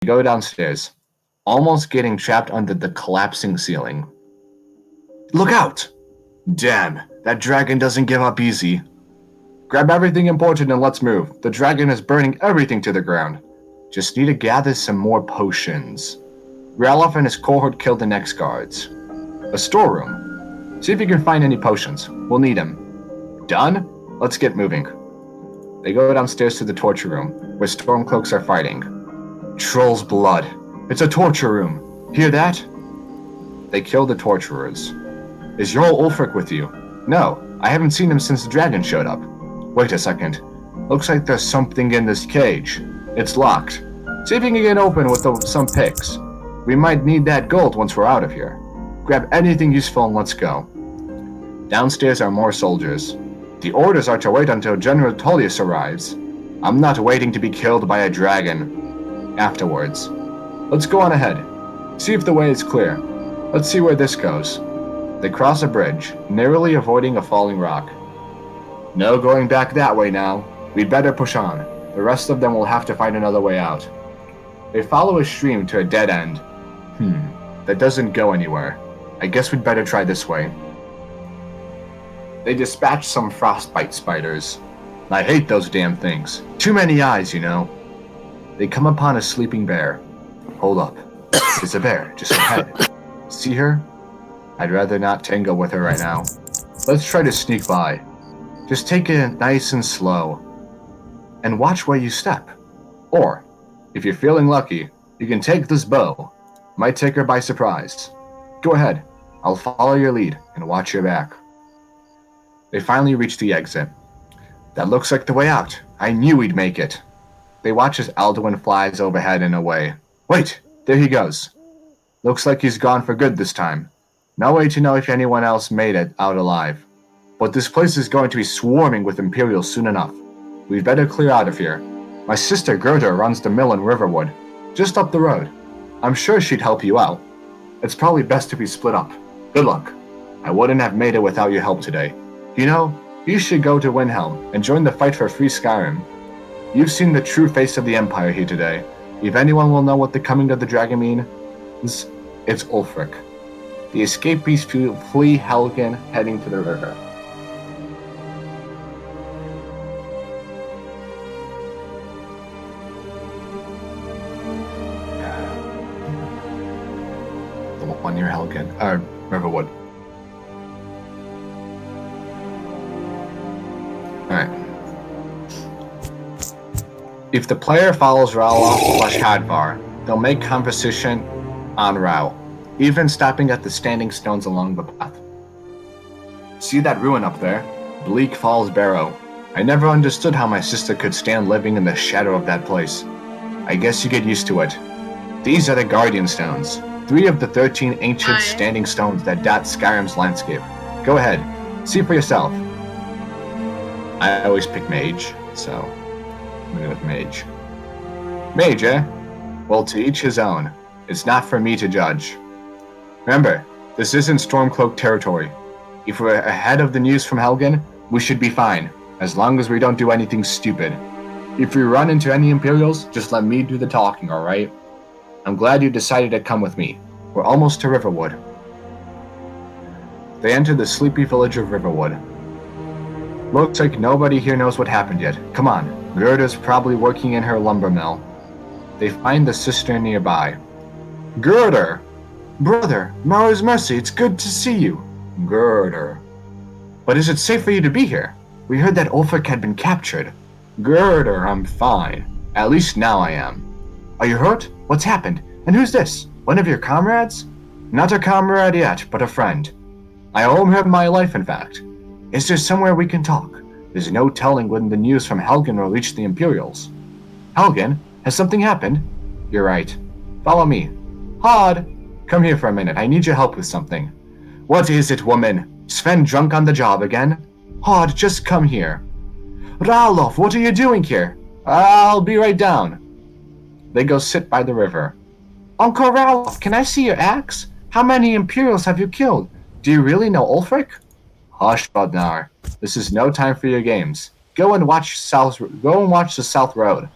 You go downstairs, almost getting trapped under the collapsing ceiling. Look out! Damn, that dragon doesn't give up easy. Grab everything important and let's move. The dragon is burning everything to the ground. Just need to gather some more potions. Golathom and his cohort killed the next guards. A storeroom. See if you can find any potions. We'll need them. Done? Let's get moving. They go downstairs to the torture room, where Stormcloaks are fighting. Troll's blood. It's a torture room. Hear that? They kill the torturers. Is Jarl Ulfric with you? No, I haven't seen him since the dragon showed up. Wait a second. Looks like there's something in this cage. It's locked. See if you can get open with some picks. We might need that gold once we're out of here. Grab anything useful and let's go. Downstairs are more soldiers. The orders are to wait until General Tullius arrives. I'm not waiting to be killed by a dragon. Afterwards. Let's go on ahead. See if the way is clear. Let's see where this goes. They cross a bridge, narrowly avoiding a falling rock. No going back that way now. We'd better push on. The rest of them will have to find another way out. They follow a stream to a dead end. That doesn't go anywhere. I guess we'd better try this way. They dispatch some frostbite spiders. I hate those damn things. Too many eyes, you know. They come upon a sleeping bear. Hold up. It's a bear, just ahead. See her? I'd rather not tangle with her right now. Let's try to sneak by. Just take it nice and slow. And watch where you step. Or, if you're feeling lucky, you can take this bow. Might take her by surprise. Go ahead. I'll follow your lead and watch your back. They finally reach the exit. That looks like the way out. I knew we'd make it. They watch as Alduin flies overhead and away. Wait, there he goes. Looks like he's gone for good this time. No way to know if anyone else made it out alive. But this place is going to be swarming with Imperials soon enough. We'd better clear out of here. My sister Gerda runs the mill in Riverwood, just up the road. I'm sure she'd help you out. It's probably best to be split up. Good luck. I wouldn't have made it without your help today. You know, you should go to Windhelm and join the fight for free Skyrim. You've seen the true face of the Empire here today. If anyone will know what the coming of the dragon means, it's Ulfric. The escapees flee Helgen, heading to the river. The one near Helgen, Riverwood. Alright. If the player follows Ralof/Hadvar, they'll make conversation en route, even stopping at the standing stones along the path. See that ruin up there? Bleak Falls Barrow. I never understood how my sister could stand living in the shadow of that place. I guess you get used to it. These are the Guardian Stones, 3 of the 13 ancient standing stones that dot Skyrim's landscape. Go ahead, see for yourself. I always pick Mage, so I'm gonna go with Mage. Mage, eh? Well, to each his own. It's not for me to judge. Remember, this isn't Stormcloak territory. If we're ahead of the news from Helgen, we should be fine, as long as we don't do anything stupid. If we run into any Imperials, just let me do the talking, alright? I'm glad you decided to come with me. We're almost to Riverwood. They enter the sleepy village of Riverwood. Looks like nobody here knows what happened yet. Come on, Gerda's probably working in her lumber mill. They find the cistern nearby. Gerda! Brother, Mara's Mercy, it's good to see you. Gerda. But is it safe for you to be here? We heard that Ulfric had been captured. Gerda, I'm fine. At least now I am. Are you hurt? What's happened? And who's this? One of your comrades? Not a comrade yet, but a friend. I owe him my life, in fact. Is there somewhere we can talk? There's no telling when the news from Helgen will reach the Imperials. Helgen? Has something happened? You're right. Follow me. Hod! Come here for a minute. I need your help with something. What is it, woman? Sven drunk on the job again? Hod, just come here. Ralof, what are you doing here? I'll be right down. They go sit by the river. Uncle Ralof, can I see your axe? How many Imperials have you killed? Do you really know Ulfric? Hush, Bodnar. This is no time for your games. Go and watch the South Road.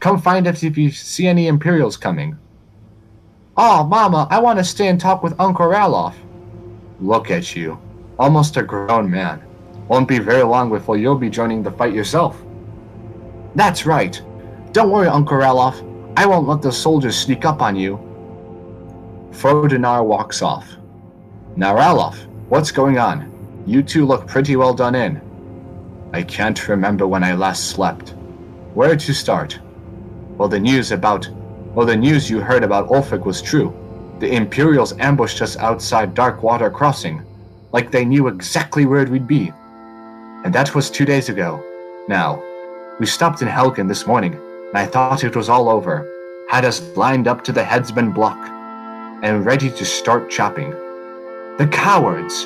Come find us if you see any Imperials coming. Oh, Mama, I want to stay and talk with Uncle Ralof. Look at you. Almost a grown man. Won't be very long before you'll be joining the fight yourself. That's right. Don't worry, Uncle Ralof. I won't let the soldiers sneak up on you. Frodenar walks off. Now, Ralof, what's going on? You two look pretty well done in. I can't remember when I last slept. Where to start? Well, the news you heard about Ulfric was true. The Imperials ambushed us outside Darkwater Crossing, like they knew exactly where we'd be. And that was 2 days ago. Now, we stopped in Helgen this morning, and I thought it was all over. Had us lined up to the headsman block, and ready to start chopping. The cowards!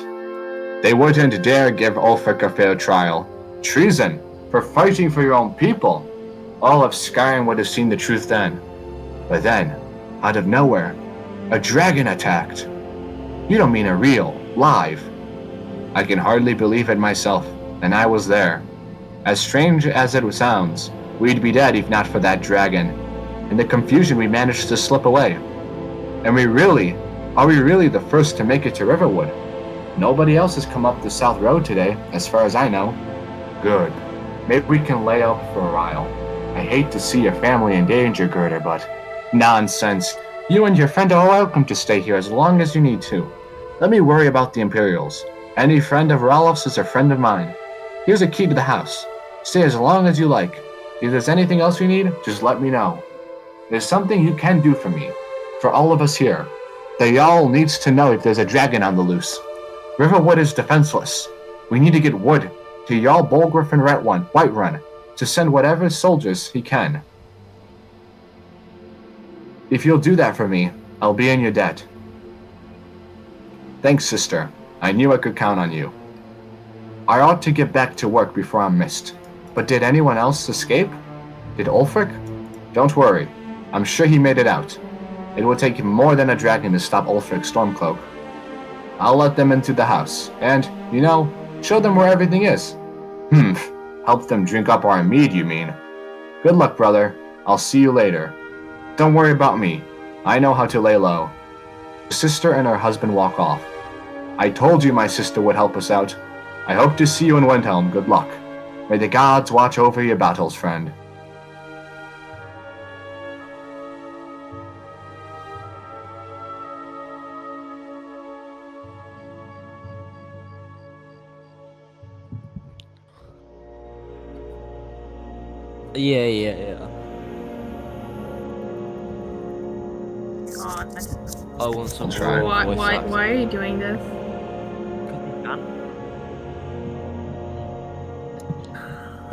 They wouldn't dare give Ulfric a fair trial. Treason! For fighting for your own people! All of Skyrim would have seen the truth then. But then, out of nowhere, a dragon attacked. You don't mean a real, live. I can hardly believe it myself, and I was there. As strange as it sounds, we'd be dead if not for that dragon. In the confusion we managed to slip away. And are we really the first to make it to Riverwood? Nobody else has come up the South Road today, as far as I know. Good. Maybe we can lay up for a while. I hate to see your family in danger, Gerda, but... Nonsense. You and your friend are welcome to stay here as long as you need to. Let me worry about the Imperials. Any friend of Ralph's is a friend of mine. Here's a key to the house. Stay as long as you like. If there's anything else you need, just let me know. There's something you can do for me. For all of us here. The Jarl needs to know if there's a dragon on the loose. Riverwood is defenseless. We need to get wood to Jarl Bolgraf and Whiterun to send whatever soldiers he can. If you'll do that for me, I'll be in your debt. Thanks, sister. I knew I could count on you. I ought to get back to work before I'm missed. But did anyone else escape? Did Ulfric? Don't worry. I'm sure he made it out. It will take more than a dragon to stop Ulfric's Stormcloak. I'll let them into the house, and, show them where everything is. Help them drink up our mead, you mean? Good luck, brother. I'll see you later. Don't worry about me. I know how to lay low. The sister and her husband walk off. I told you my sister would help us out. I hope to see you in Windhelm. Good luck. May the gods watch over your battles, friend. Yeah. God. I want some I'll try. raw voice Why acting. are you doing this?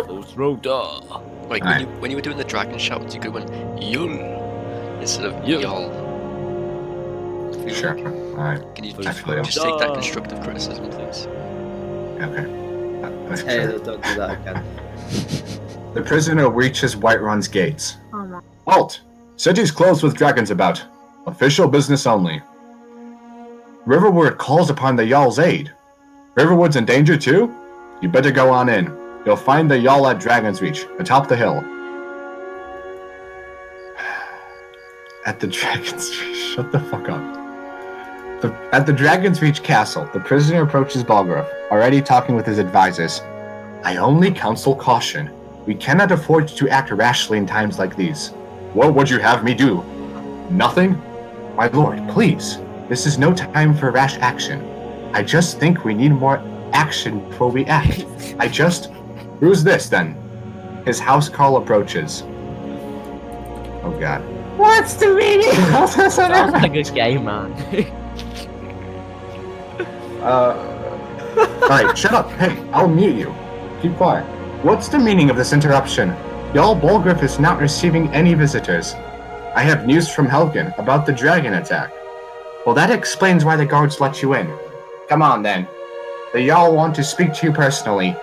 Those Roda. Like when you were doing the dragon shouts, you could have went Yul instead of Yul. Y'all. Sure. Alright. Can you Actually, just take that constructive criticism, please? Okay. Hey, don't do that again. The prisoner reaches Whiterun's gates. Oh my. Halt! City's closed with dragons about. Official business only. Riverwood calls upon the Jarl's aid. Riverwood's in danger too? You better go on in. You'll find the Jarl at Dragon's Reach, atop the hill. At the Dragon's Reach. Shut the fuck up. At the Dragon's Reach castle, the prisoner approaches Balgraf, already talking with his advisors. I only counsel caution. We cannot afford to act rashly in times like these. What would you have me do? Nothing? My lord, please. This is no time for rash action. I just think we need more action before we act. Who's this, then? His housecarl approaches. Oh, God. What's the meaning of this? Sounds like a gay man. Alright, shut up. Hey, I'll mute you. Keep quiet. What's the meaning of this interruption? Jarl Bolgraf is not receiving any visitors. I have news from Helgen about the dragon attack. Well, that explains why the guards let you in. Come on, then. The Jarl want to speak to you personally.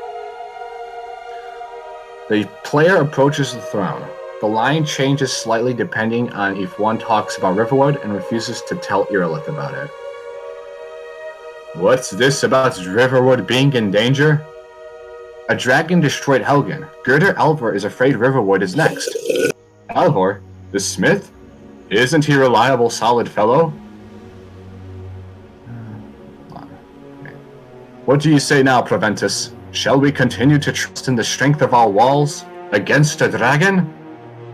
The player approaches the throne. The line changes slightly depending on if one talks about Riverwood and refuses to tell Irilith about it. What's this about Riverwood being in danger? A dragon destroyed Helgen. Gerda Alvar is afraid Riverwood is next. Alvor, the smith? Isn't he a reliable, solid fellow? What do you say now, Proventus? Shall we continue to trust in the strength of our walls against a dragon?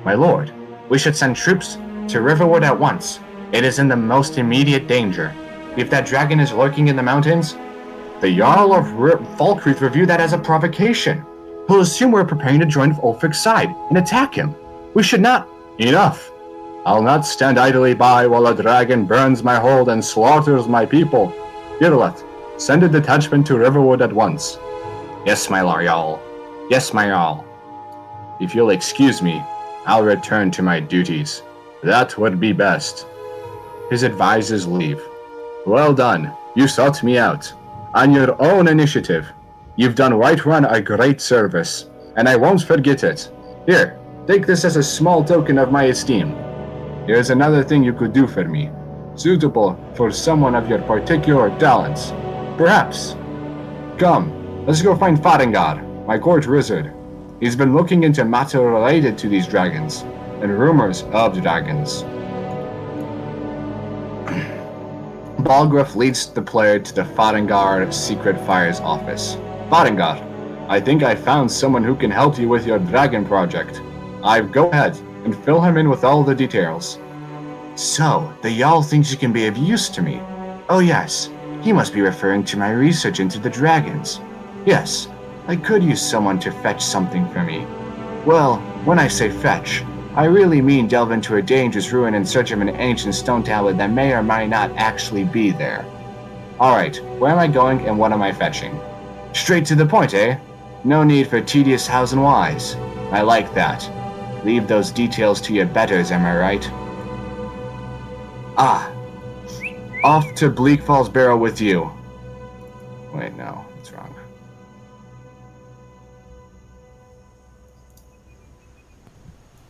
My lord, we should send troops to Riverwood at once. It is in the most immediate danger. If that dragon is lurking in the mountains, the Jarl of Falkreath will view that as a provocation. He'll assume we're preparing to join Ulfric's side and attack him. We should not. Enough. I'll not stand idly by while a dragon burns my hold and slaughters my people. Gidleth, send a detachment to Riverwood at once. Yes, my Jarl. Yes, my Jarl. If you'll excuse me, I'll return to my duties. That would be best. His advisors leave. Well done. You sought me out. On your own initiative. You've done Whiterun a great service, and I won't forget it. Here, take this as a small token of my esteem. Here's another thing you could do for me, suitable for someone of your particular talents. Perhaps. Come, let's go find Farengar, my court wizard. He's been looking into matter related to these dragons, and rumors of dragons. Balgruuf leads the player to the Farengar Secret Fire's office. Farengar, I think I found someone who can help you with your dragon project. Go ahead and fill him in with all the details. So, the Jarl thinks you can be of use to me. Oh yes, he must be referring to my research into the dragons. Yes, I could use someone to fetch something for me. Well, when I say fetch, I really mean delve into a dangerous ruin in search of an ancient stone tablet that may or may not actually be there. Alright, where am I going and what am I fetching? Straight to the point, eh? No need for tedious hows and whys. I like that. Leave those details to your betters, am I right? Ah. Off to Bleak Falls Barrow with you. Wait, no, that's wrong.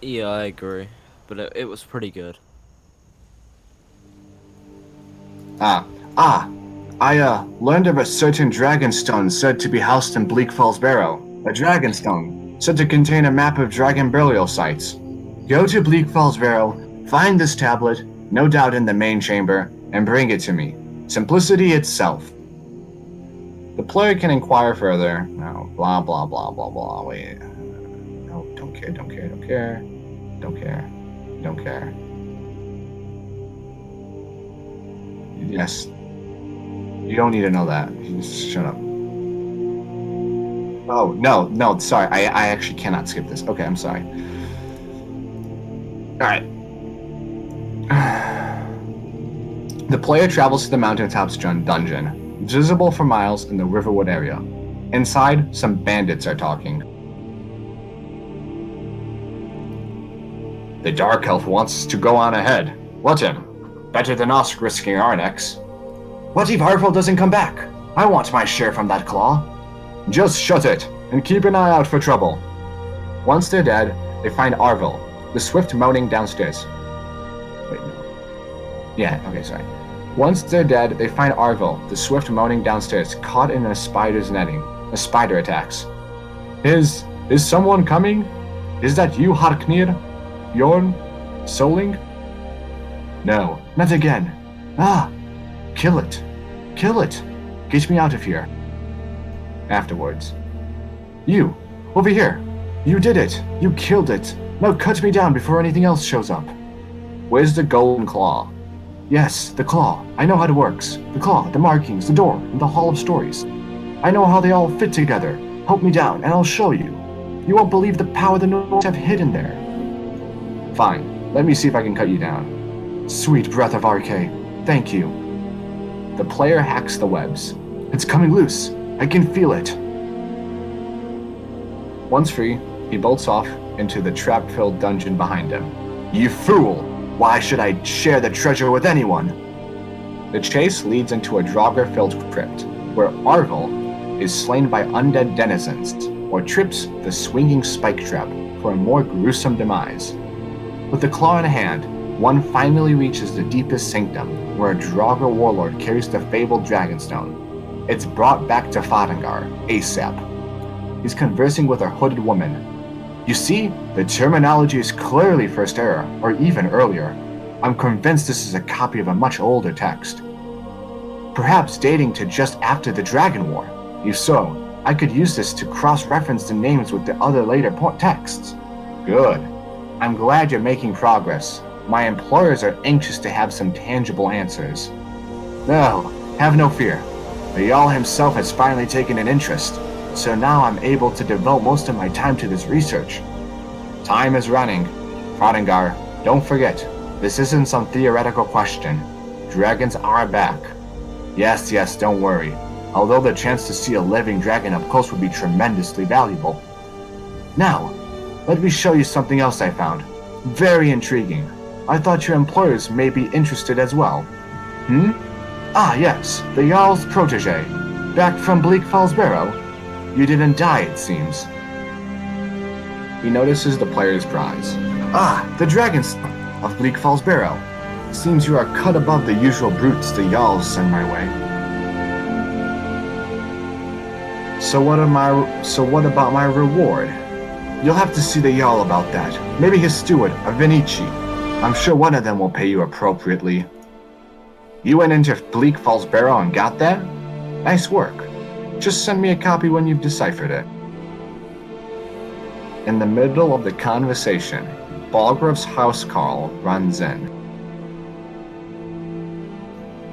Yeah, I agree. But it was pretty good. I learned of a certain dragonstone said to be housed in Bleak Falls Barrow. A dragonstone, said to contain a map of dragon burial sites. Go to Bleak Falls Barrow, find this tablet, no doubt in the main chamber, and bring it to me. Simplicity itself. The player can inquire further. No, blah, blah, blah, blah, blah. Wait. No, don't care, don't care, don't care. Don't care. Don't care. Yes. You don't need to know that. You just shut up. Oh, no, sorry. I actually cannot skip this. Okay, I'm sorry. Alright. The player travels to the mountaintop's dungeon, visible for miles in the Riverwood area. Inside, some bandits are talking. The Dark Elf wants to go on ahead. Let him. Better than us risking our necks. What if Arvel doesn't come back? I want my share from that claw. Just shut it, and keep an eye out for trouble. Once they're dead, they find Arvel, the swift moaning downstairs. Wait, no. Yeah, okay, sorry. Once they're dead, they find Arvel, the swift moaning downstairs, caught in a spider's netting. A spider attacks. Is someone coming? Is that you, Harknir? Bjorn? Soling? No, not again. Ah! Kill it. Kill it. Get me out of here. Afterwards. You! Over here! You did it! You killed it! Now cut me down before anything else shows up. Where's the golden claw? Yes, the claw. I know how it works. The claw, the markings, the door, and the Hall of Stories. I know how they all fit together. Help me down, and I'll show you. You won't believe the power the Nords have hidden there. Fine. Let me see if I can cut you down. Sweet breath of Arche. Thank you. The player hacks the webs. It's coming loose. I can feel it. Once free, he bolts off into the trap-filled dungeon behind him. You fool! Why should I share the treasure with anyone? The chase leads into a Draugr-filled crypt, where Arvel is slain by undead denizens, or trips the swinging spike trap for a more gruesome demise. With the claw in hand, one finally reaches the deepest sanctum, where a Draugr warlord carries the fabled Dragonstone. It's brought back to Farengar, ASAP. He's conversing with a hooded woman. You see, the terminology is clearly First Era, or even earlier. I'm convinced this is a copy of a much older text, perhaps dating to just after the Dragon War. If so, I could use this to cross-reference the names with the other later texts. Good. I'm glad you're making progress. My employers are anxious to have some tangible answers. No, have no fear. The Jarl himself has finally taken an interest, so now I'm able to devote most of my time to this research. Time is running. Frothingar, don't forget, this isn't some theoretical question. Dragons are back. Yes, don't worry. Although the chance to see a living dragon up close would be tremendously valuable. Now, let me show you something else I found. Very intriguing. I thought your employers may be interested as well. Ah, yes, the Jarl's protege. Back from Bleak Falls Barrow. You didn't die, it seems. He notices the player's prize. Ah, the dragon's of Bleak Falls Barrow. Seems you are cut above the usual brutes the Jarls send my way. So what about my reward? You'll have to see the Jarl about that. Maybe his steward, Avinici. I'm sure one of them will pay you appropriately. You went into Bleak Falls Barrow and got that? Nice work. Just send me a copy when you've deciphered it. In the middle of the conversation, Balgrav's housecarl runs in.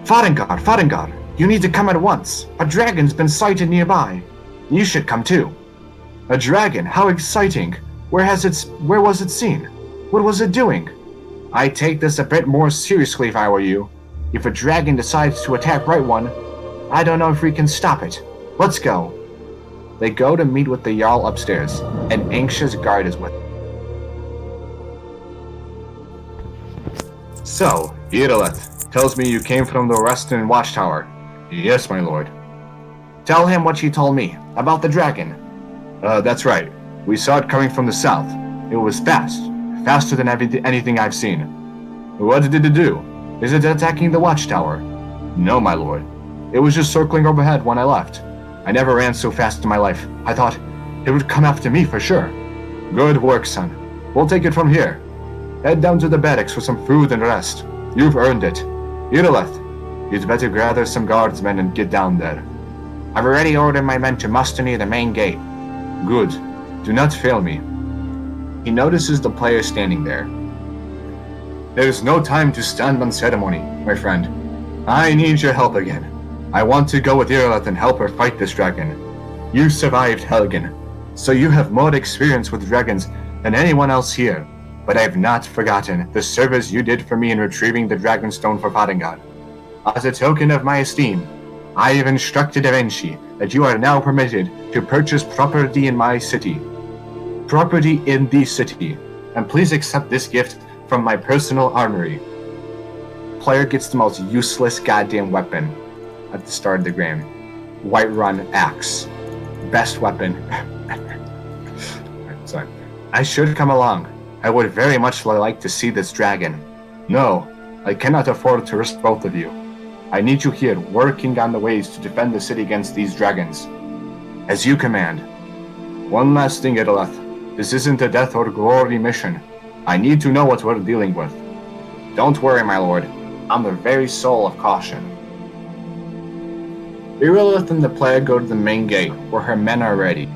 Fothingar, you need to come at once. A dragon's been sighted nearby. You should come too. A dragon? How exciting. Where was it seen? What was it doing? I'd take this a bit more seriously if I were you. If a dragon decides to attack Right One, I don't know if we can stop it. Let's go. They go to meet with the Jarl upstairs. An anxious guard is with them. So, Irileth tells me you came from the Western Watchtower. Yes, my lord. Tell him what you told me, about the dragon. That's right. We saw it coming from the south. It was fast. Faster than anything I've seen. What did it do? Is it attacking the watchtower? No, my lord. It was just circling overhead when I left. I never ran so fast in my life. I thought it would come after me for sure. Good work, son. We'll take it from here. Head down to the barracks for some food and rest. You've earned it. Irileth, you'd better gather some guardsmen and get down there. I've already ordered my men to muster near the main gate. Good. Do not fail me. He notices the player standing there. There is no time to stand on ceremony, my friend. I need your help again. I want to go with Irileth and help her fight this dragon. You survived Helgen, so you have more experience with dragons than anyone else here. But I have not forgotten the service you did for me in retrieving the Dragonstone for Fothingar. As a token of my esteem, I have instructed Avenchi that you are now permitted to purchase property in my city. Property in the city. And please accept this gift from my personal armory. Player gets the most useless goddamn weapon at the start of the game. Whiterun Axe. Best weapon. Sorry. I should come along. I would very much like to see this dragon. No, I cannot afford to risk both of you. I need you here, working on the ways to defend the city against these dragons. As you command. One last thing, Irileth. This isn't a death or glory mission. I need to know what we're dealing with. Don't worry, my lord. I'm the very soul of caution. Irileth and the player go to the main gate, where her men are ready.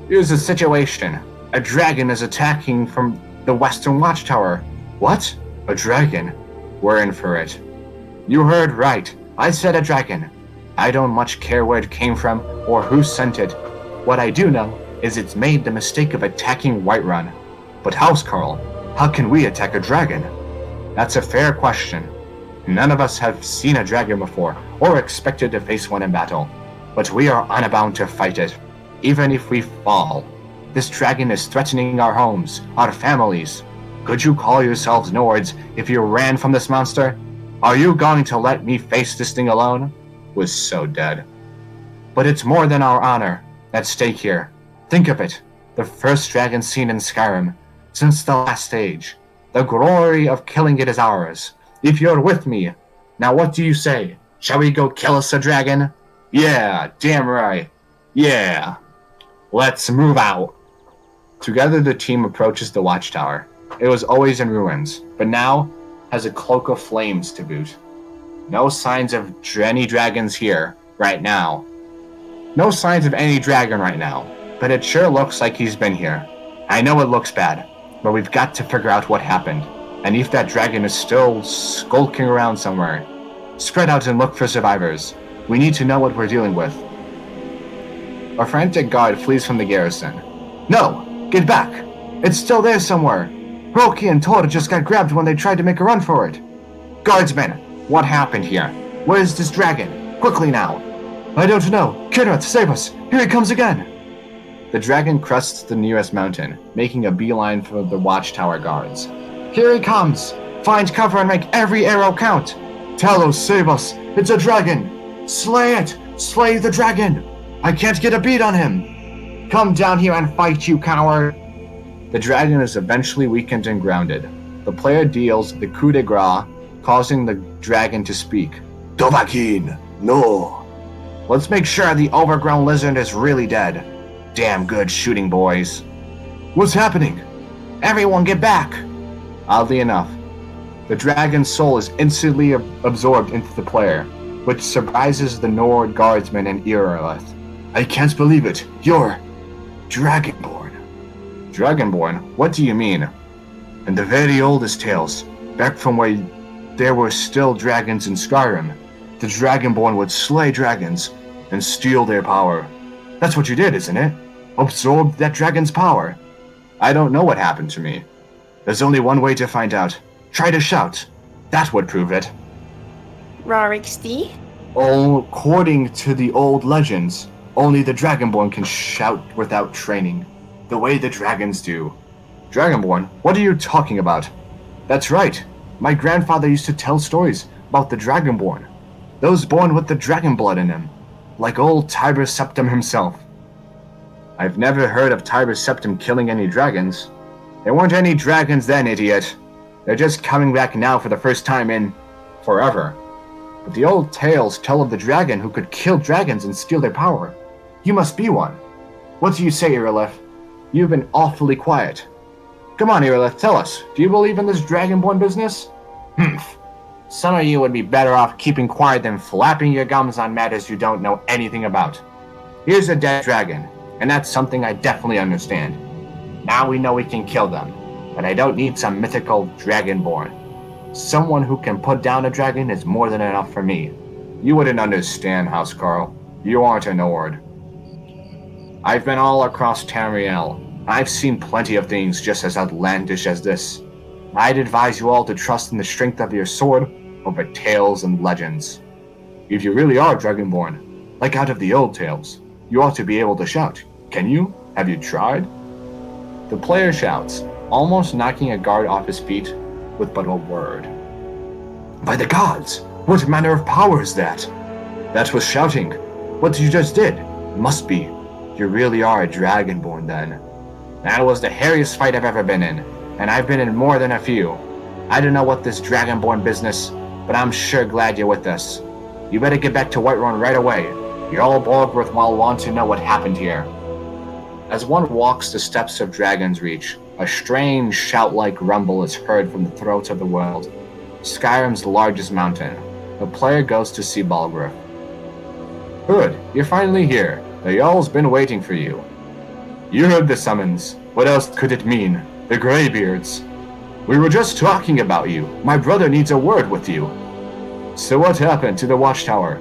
Here's the situation. A dragon is attacking from the Western Watchtower. What? A dragon? We're in for it. You heard right. I said a dragon. I don't much care where it came from or who sent it. What I do know is it's made the mistake of attacking Whiterun. But housecarl, how can we attack a dragon? That's a fair question. None of us have seen a dragon before or expected to face one in battle. But we are unbound to fight it. Even if we fall, this dragon is threatening our homes, our families. Could you call yourselves Nords if you ran from this monster? Are you going to let me face this thing alone? Was so dead. But it's more than our honor at stake here. Think of it. The first dragon seen in Skyrim since the last age. The glory of killing it is ours. If you're with me, now what do you say? Shall we go kill us a dragon? Yeah, damn right. Yeah. Let's move out. Together the team approaches the watchtower. It was always in ruins, but now has a cloak of flames to boot. No signs of any dragons here right now. No signs of any dragon right now, but it sure looks like he's been here. I know it looks bad, but we've got to figure out what happened, and if that dragon is still skulking around somewhere. Spread out and look for survivors. We need to know what we're dealing with. A frantic guard flees from the garrison. No! Get back! It's still there somewhere! Roki and Tor just got grabbed when they tried to make a run for it. Guardsmen, what happened here? Where's this dragon? Quickly now! I don't know. Kinrath, save us! Here he comes again! The dragon crests the nearest mountain, making a beeline for the watchtower guards. Here he comes! Find cover and make every arrow count! Talos, save us! It's a dragon! Slay it! Slay the dragon! I can't get a beat on him! Come down here and fight, you coward! The dragon is eventually weakened and grounded. The player deals the coup de grace, causing the dragon to speak. Dovahkiin, no! Let's make sure the overgrown lizard is really dead. Damn good shooting, boys. What's happening? Everyone get back! Oddly enough, the dragon's soul is instantly absorbed into the player, which surprises the Nord guardsmen and Irilith. I can't believe it. You're Dragonborn. Dragonborn? What do you mean? In the very oldest tales, back from where there were still dragons in Skyrim, the Dragonborn would slay dragons and steal their power. That's what you did, isn't it? Absorbed that dragon's power. I don't know what happened to me. There's only one way to find out. Try to shout. That would prove it. Rarixty? According to the old legends, only the Dragonborn can shout without training, the way the dragons do. Dragonborn? What are you talking about? That's right. My grandfather used to tell stories about the Dragonborn. Those born with the dragon blood in them, like old Tiber Septim himself. I've never heard of Tiber Septim killing any dragons. There weren't any dragons then, idiot. They're just coming back now for the first time in forever. But the old tales tell of the dragon who could kill dragons and steal their power. You must be one. What do you say, Irilith? You've been awfully quiet. Come on, Irilith, tell us. Do you believe in this Dragonborn business? Humph. Some of you would be better off keeping quiet than flapping your gums on matters you don't know anything about. Here's a dead dragon, and that's something I definitely understand. Now we know we can kill them, but I don't need some mythical Dragonborn. Someone who can put down a dragon is more than enough for me. You wouldn't understand, Housecarl. You aren't a Nord. I've been all across Tamriel. I've seen plenty of things just as outlandish as this. I'd advise you all to trust in the strength of your sword over tales and legends. If you really are Dragonborn, like out of the old tales, you ought to be able to shout. Can you? Have you tried? The player shouts, almost knocking a guard off his feet with but a word. By the gods! What manner of power is that? That was shouting. What you just did must be. You really are a Dragonborn then. That was the hairiest fight I've ever been in, and I've been in more than a few. I don't know what this Dragonborn business, but I'm sure glad you're with us. You better get back to Whiterun right away. You're all Borgworth will want to know what happened here. As one walks the steps of Dragon's Reach, a strange shout-like rumble is heard from the throat of the world. Skyrim's largest mountain. The player goes to see Balgruuf. Good, you're finally here. The Jarl's been waiting for you. You heard the summons. What else could it mean? The Greybeards. We were just talking about you. My brother needs a word with you. So what happened to the watchtower?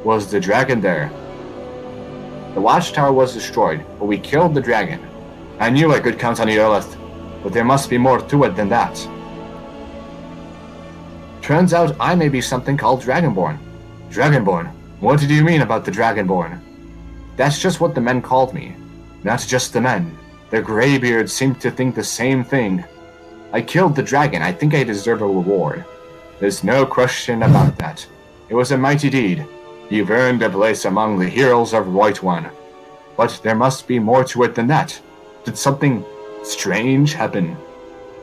Was the dragon there? The watchtower was destroyed, but we killed the dragon. I knew I could count on Irilith, but there must be more to it than that. Turns out I may be something called Dragonborn. Dragonborn? What did you mean about the Dragonborn? That's just what the men called me. Not just the men. The Greybeards seemed to think the same thing. I killed the dragon. I think I deserve a reward. There's no question about that. It was a mighty deed. You've earned a place among the heroes of Whiterun. But there must be more to it than that. Did something strange happen?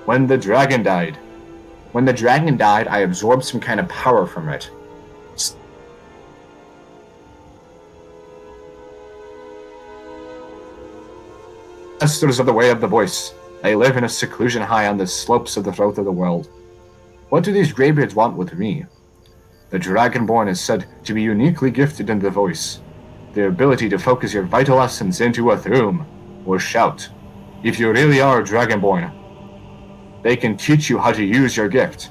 When the dragon died. When the dragon died, I absorbed some kind of power from it. masters of the way of the voice. They live in a seclusion high on the slopes of the throat of the world. What do these greybeards want with me? The Dragonborn is said to be uniquely gifted in the voice, the ability to focus your vital essence into a thrum, or shout. If you really are Dragonborn, they can teach you how to use your gift.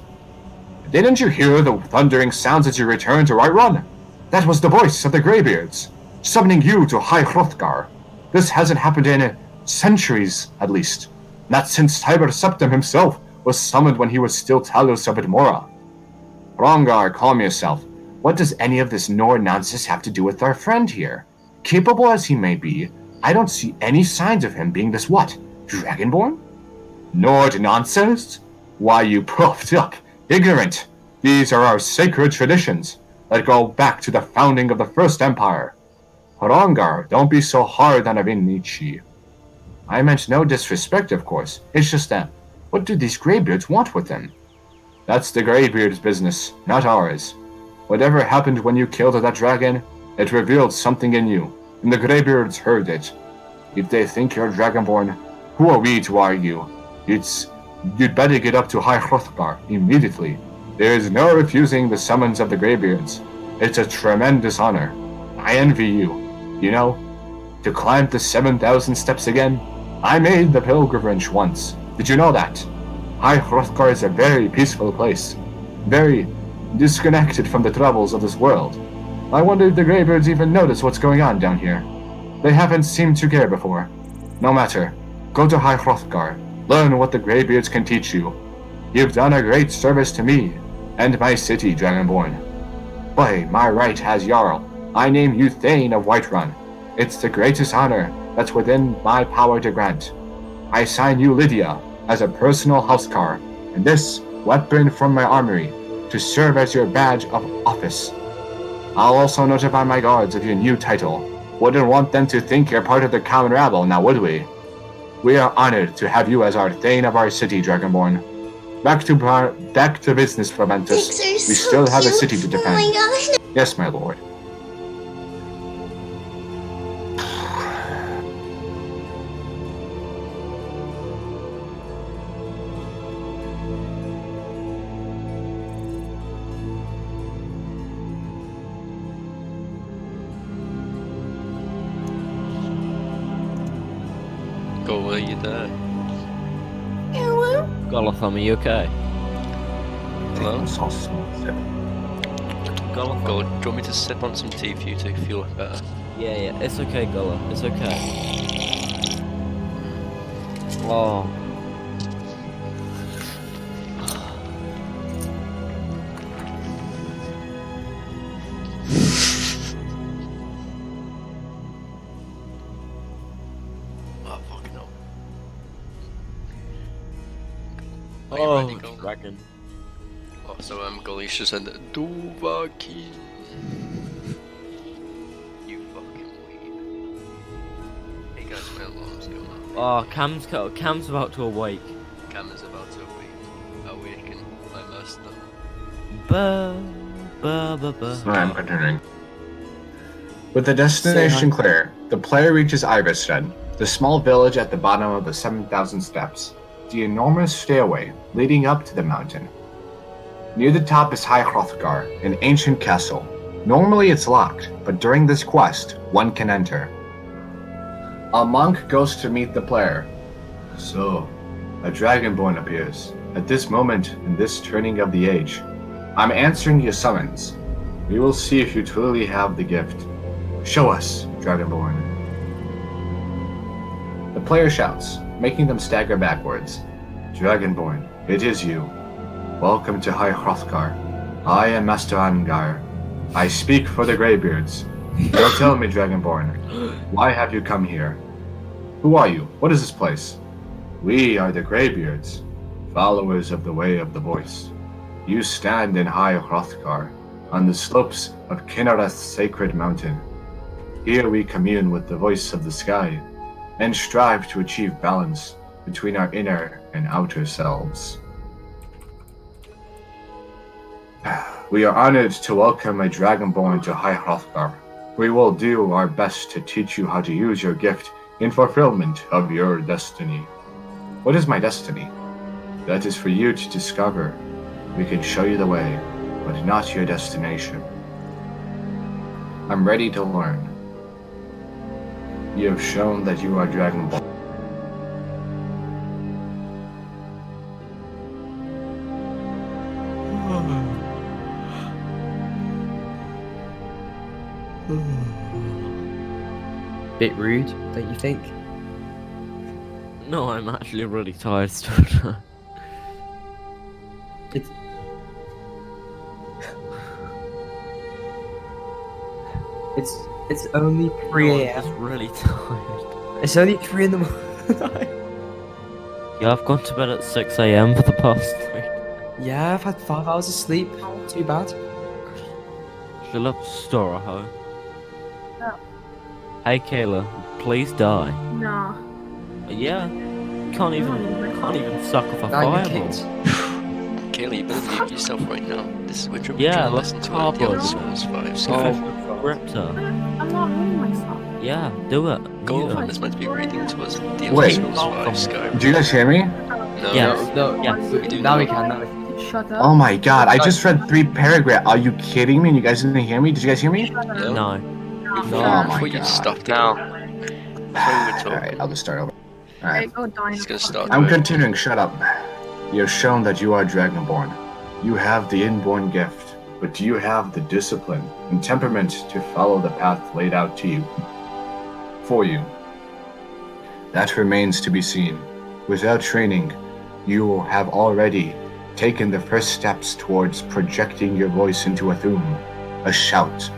Didn't you hear the thundering sounds as you returned to Whiterun? That was the voice of the Greybeards, summoning you to High Hrothgar. This hasn't happened in centuries, at least. Not since Tiber Septim himself was summoned when he was still Talos of Edmora. Hrongar, calm yourself. What does any of this Nord nonsense have to do with our friend here? Capable as he may be, I don't see any signs of him being this what? Dragonborn? Nord nonsense? Why, you puffed up, ignorant. These are our sacred traditions that go back to the founding of the First Empire. Hrongar, don't be so hard on Avinici. I meant no disrespect, of course. It's just that, what do these Greybeards want with him? That's the Greybeards' business, not ours. Whatever happened when you killed that dragon, it revealed something in you, and the Greybeards heard it. If they think you're Dragonborn, who are we to argue? You'd better get up to High Hrothgar immediately. There is no refusing the summons of the Greybeards. It's a tremendous honor. I envy you. You know, to climb the 7,000 steps again, I made the pilgrimage once. Did you know that? High Hrothgar is a very peaceful place. Very disconnected from the troubles of this world. I wonder if the Greybeards even notice what's going on down here. They haven't seemed to care before. No matter. Go to High Hrothgar. Learn what the Greybeards can teach you. You've done a great service to me and my city, Dragonborn. By my right as Jarl, I name you Thane of Whiterun. It's the greatest honor that's within my power to grant. I sign you Lydia as a personal housecar, and this weapon from my armory to serve as your badge of office. I'll also notify my guards of your new title. Wouldn't want them to think you're part of the common rabble, now would we? We are honored to have you as our Thane of our city, Dragonborn. Back to business, Proventus. We still have a city to defend. Oh my Yes, my lord. Go, are you there? Hello? Golathom, are you okay? Hello? Golathom? Go, do you want me to sip on some tea for you to feel better? Yeah, it's okay, Gola. It's okay. Oh. Oh, fucking hell. Are you Oh, ready, Go? dragon. Oh, so Galisha said, Duvaki. You fucking weed. Hey guys, my alarm's going off. Oh, Cam's about to awake. Cam is about to awaken my master. Ba, ba, ba, ba. I'm continuing. With the destination Say hi. clear, the player reaches Irisstead, the small village at the bottom of the 7,000 steps, the enormous stairway leading up to the mountain. Near the top is High Hrothgar, an ancient castle. Normally it's locked, but during this quest, one can enter. A monk goes to meet the player. So, a Dragonborn appears. At this moment, in this turning of the age, I'm answering your summons. We will see if you truly have the gift. Show us, Dragonborn. The player shouts, making them stagger backwards. Dragonborn, it is you. Welcome to High Hrothgar. I am Master Angar. I speak for the Greybeards. Now tell me, Dragonborn, why have you come here? Who are you? What is this place? We are the Greybeards, followers of the Way of the Voice. You stand in High Hrothgar, on the slopes of Kinnereth's sacred mountain. Here we commune with the voice of the sky, and strive to achieve balance between our inner and outer selves. We are honored to welcome a Dragonborn to High Hrothgar. We will do our best to teach you how to use your gift in fulfillment of your destiny. What is my destiny? That is for you to discover. We can show you the way, but not your destination. I'm ready to learn. You have shown that you are Dragon Ball. Bit rude, don't you think? No, I'm actually really tired still. It's it's only 3 No, I'm a.m. just really tired. It's only 3 in the morning. Yeah, I've gone to bed at 6 a.m. for the past 3. Yeah, I've had 5 hours of sleep. Too bad. Shut up, Storaho. No. Hey, Kayla, please die. No. Yeah, can't even suck off a Now you're fireball. kicked. Kaylee, you better mute yourself right now. This is what you're Yeah, trying to let's listen to talk the Elder about Scrolls 5 Oh, Skyrim. Ripter. I'm not ruining myself. Yeah, do it. Golathom is meant to be reading to us the Elder Wait. Scrolls 5 Skyrim. Do you guys hear me? No, Yes. No, Yes. We do now now. we can. Now we can. Shut up. Oh my god, I just read 3 paragraphs. Are you kidding me? You guys didn't hear me? Did you guys hear me? Shut up. Yeah. No. Before, Oh my before you God. stopped No. it. Before we were talking. Alright, I'll just start over. Alright, Alright. go die. He's gonna start. I'm continuing, shut up. You have shown that you are Dragonborn. You have the inborn gift, but do you have the discipline and temperament to follow the path laid out to you? For you. That remains to be seen. Without training, you have already taken the first steps towards projecting your voice into a Thu'um, a shout.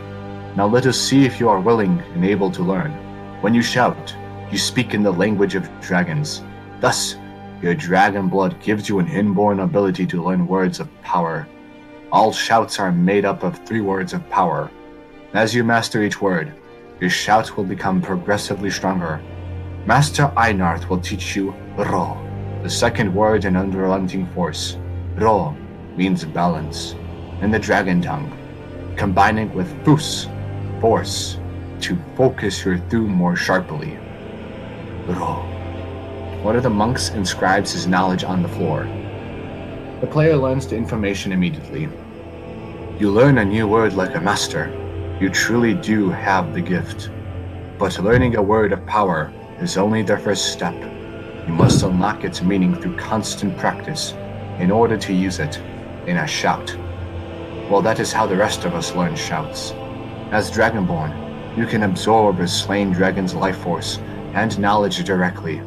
Now let us see if you are willing and able to learn. When you shout, you speak in the language of dragons. Thus, your dragon blood gives you an inborn ability to learn words of power. All shouts are made up of 3 words of power. As you master each word, your shout will become progressively stronger. Master Einarth will teach you Ro, the second word in unrelenting force. Ro means balance, in the dragon tongue, combining with Fus, force, to focus your Thu'um more sharply. Ro. One of the monks inscribes his knowledge on the floor. The player learns the information immediately. You learn a new word like a master. You truly do have the gift. But learning a word of power is only the first step. You must unlock its meaning through constant practice in order to use it in a shout. Well, that is how the rest of us learn shouts. As Dragonborn, you can absorb a slain dragon's life force and knowledge directly.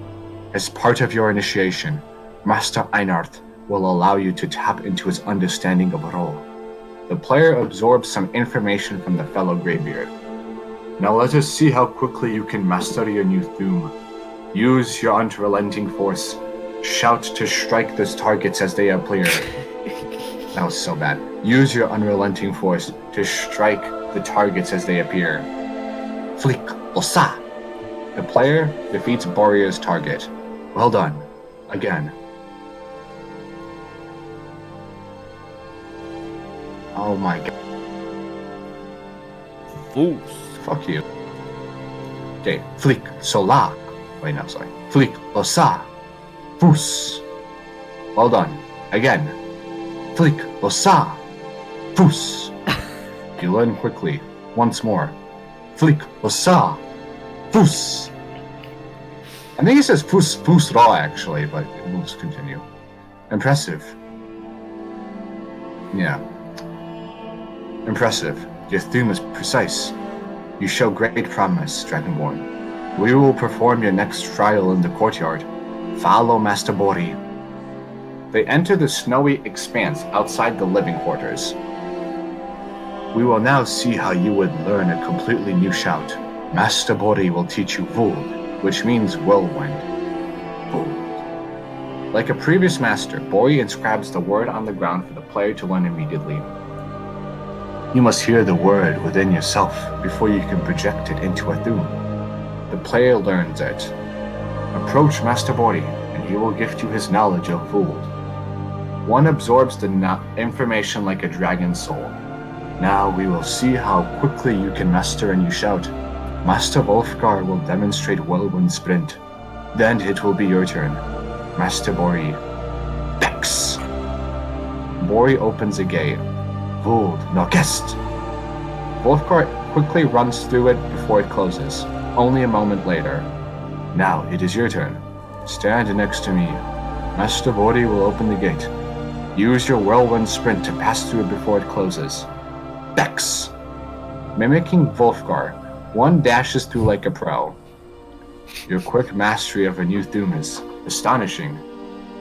As part of your initiation, Master Einarth will allow you to tap into his understanding of Ro. The player absorbs some information from the fellow Greybeard. Now let us see how quickly you can master your new Thu'um. Use your unrelenting force. Shout to strike those targets as they appear. That was so bad. Use your unrelenting force to strike the targets as they appear. Flick Osa. The player defeats Borea's target. Well done. Again. Oh my god. Fools. Fuck you. Okay, Flick Sola. Wait, no, sorry. Flick Osa. Fus. Well done. Again. Flick Osa. Fus. You learn quickly. Once more. Flick Osa. Fus. I think it says Fus Ra actually, but we'll just continue. Impressive. Yeah. Impressive. Your Thu'um is precise. You show great promise, Dragonborn. We will perform your next trial in the courtyard. Follow Master Bori. They enter the snowy expanse outside the living quarters. We will now see how you would learn a completely new shout. Master Bori will teach you Vuld, which means whirlwind. Vuld. Like a previous master, Bori inscribes the word on the ground for the player to learn immediately. You must hear the word within yourself before you can project it into a Thu'um. The player learns it. Approach Master Bori, and he will gift you his knowledge of Vuld. One absorbs the information like a dragon's soul. Now we will see how quickly you can master a new shout. Master Wolfgar will demonstrate Whirlwind Sprint. Then it will be your turn. Master Bori. Bex! Bori opens a gate. Hold, no guest! Wolfgar quickly runs through it before it closes. Only a moment later. Now it is your turn. Stand next to me. Master Bori will open the gate. Use your Whirlwind Sprint to pass through it before it closes. Bex! Mimicking Wolfgar, one dashes through like a pro. Your quick mastery of a new Thum is astonishing.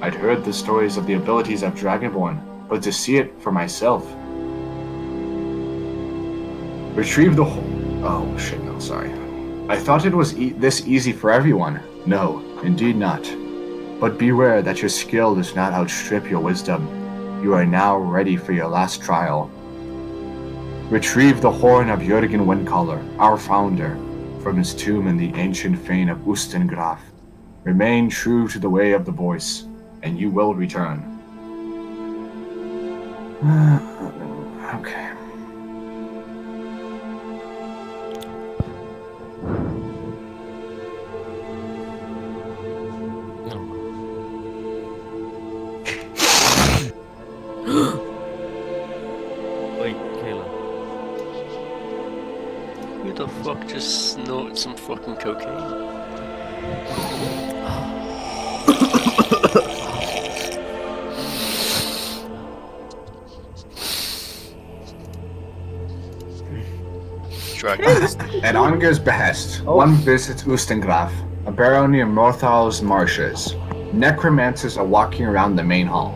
I'd heard the stories of the abilities of Dragonborn, but to see it for myself. Retrieve the oh shit, no, sorry. I thought it was this easy for everyone. No, indeed not. But beware that your skill does not outstrip your wisdom. You are now ready for your last trial. Retrieve the horn of Jürgen Windcaller, our founder, from his tomb in the ancient fane of Ustengraf. Remain true to the way of the voice, and you will return. Okay. Wait, Kayla. Who the fuck just snorted some fucking cocaine? At Anger's behest, one visits Ustengraf, a barony in Morthal's marshes. Necromancers are walking around the main hall.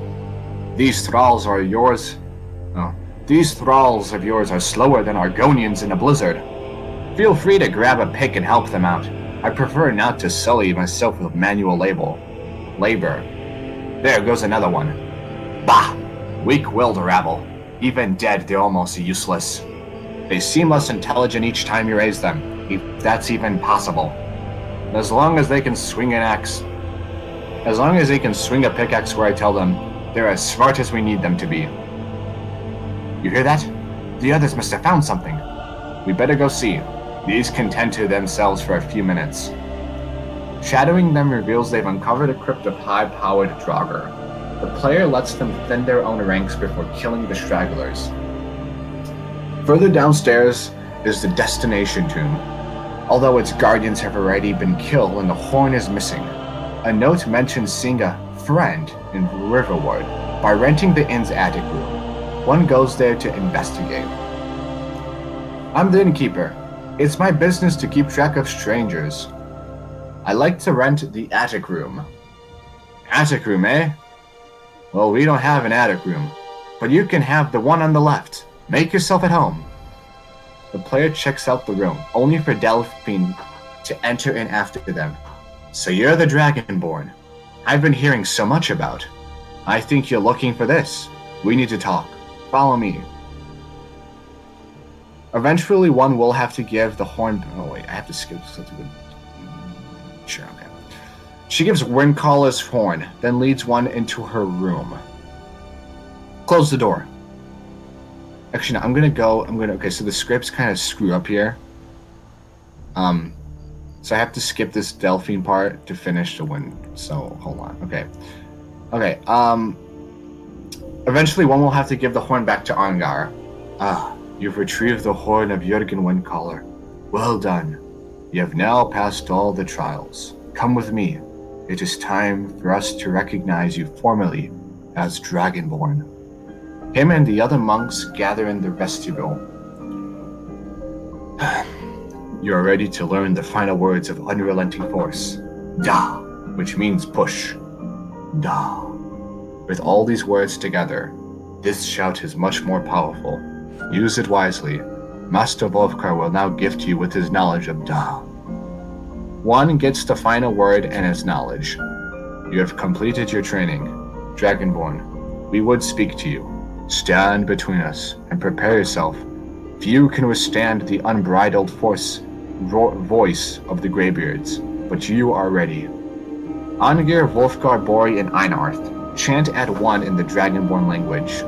These thralls are yours. Oh, these thralls of yours are slower than Argonians in a blizzard. Feel free to grab a pick and help them out. I prefer not to sully myself with manual labor. There goes another one. Bah! Weak-willed rabble. Even dead, they're almost useless. They seem less intelligent each time you raise them, if that's even possible. As long as they can swing a pickaxe where I tell them, they're as smart as we need them to be. You hear that? The others must have found something. We better go see. These can tend to themselves for a few minutes. Shadowing them reveals they've uncovered a crypt of high-powered Draugr. The player lets them thin their own ranks before killing the stragglers. Further downstairs is the destination tomb. Although its guardians have already been killed and the horn is missing. A note mentions seeing a friend in Riverwood by renting the inn's attic room. One goes there to investigate. I'm the innkeeper. It's my business to keep track of strangers. I like to rent the attic room. Attic room, eh? Well, we don't have an attic room, but you can have the one on the left. Make yourself at home. The player checks out the room, only for Delphine to enter in after them. So you're the Dragonborn I've been hearing so much about. I think you're looking for this. We need to talk. Follow me. Eventually, one will have to give the horn... Oh, wait, I have to skip something. Sure, okay. She gives Windcaller's horn, then leads one into her room. Close the door. Actually, no, okay, so the script's kind of screwed up here. So I have to skip this Delphine part to finish the win. So, hold on, okay. Okay, eventually one will have to give the horn back to Angar. You've retrieved the horn of Jürgen Windcaller. Well done. You have now passed all the trials. Come with me. It is time for us to recognize you formally as Dragonborn. Him and the other monks gather in the vestibule. You are ready to learn the final words of unrelenting force. Da, which means push. Da. With all these words together, this shout is much more powerful. Use it wisely. Master Wolfgar will now gift you with his knowledge of Da. One gets the final word and his knowledge. You have completed your training. Dragonborn, we would speak to you. Stand between us and prepare yourself. Few can withstand the unbridled voice of the Greybeards, but you are ready. Angir, Wolfgar, Bori, and Einarth chant at one in the Dragonborn language.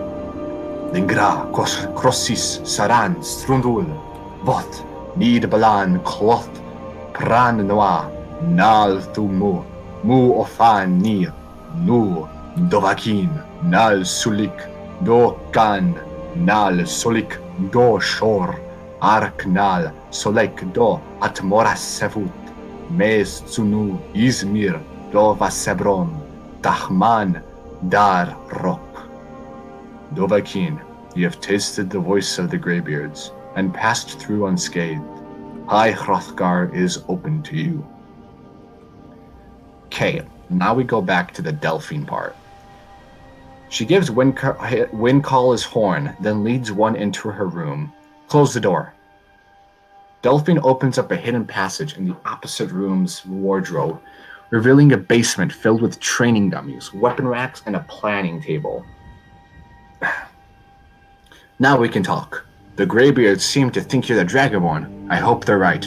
Lingra, Crossis, Saran, Strundul, Voth, Need balan cloth pran noa nal thumu mu ofan ni nu dovakin nal sulik do kan nal solik do shor ark nal solek do atmoras sevut mes tsunu izmir do vasebron tahman dar rok. Dovakin, you have tasted the voice of the Greybeards and passed through unscathed. High Hrothgar is open to you. Okay, now we go back to the Delphine part. She gives Windcall his horn, then leads one into her room. Close the door. Delphine opens up a hidden passage in the opposite room's wardrobe, revealing a basement filled with training dummies, weapon racks, and a planning table. Now we can talk. The Greybeards seem to think you're the Dragonborn. I hope they're right.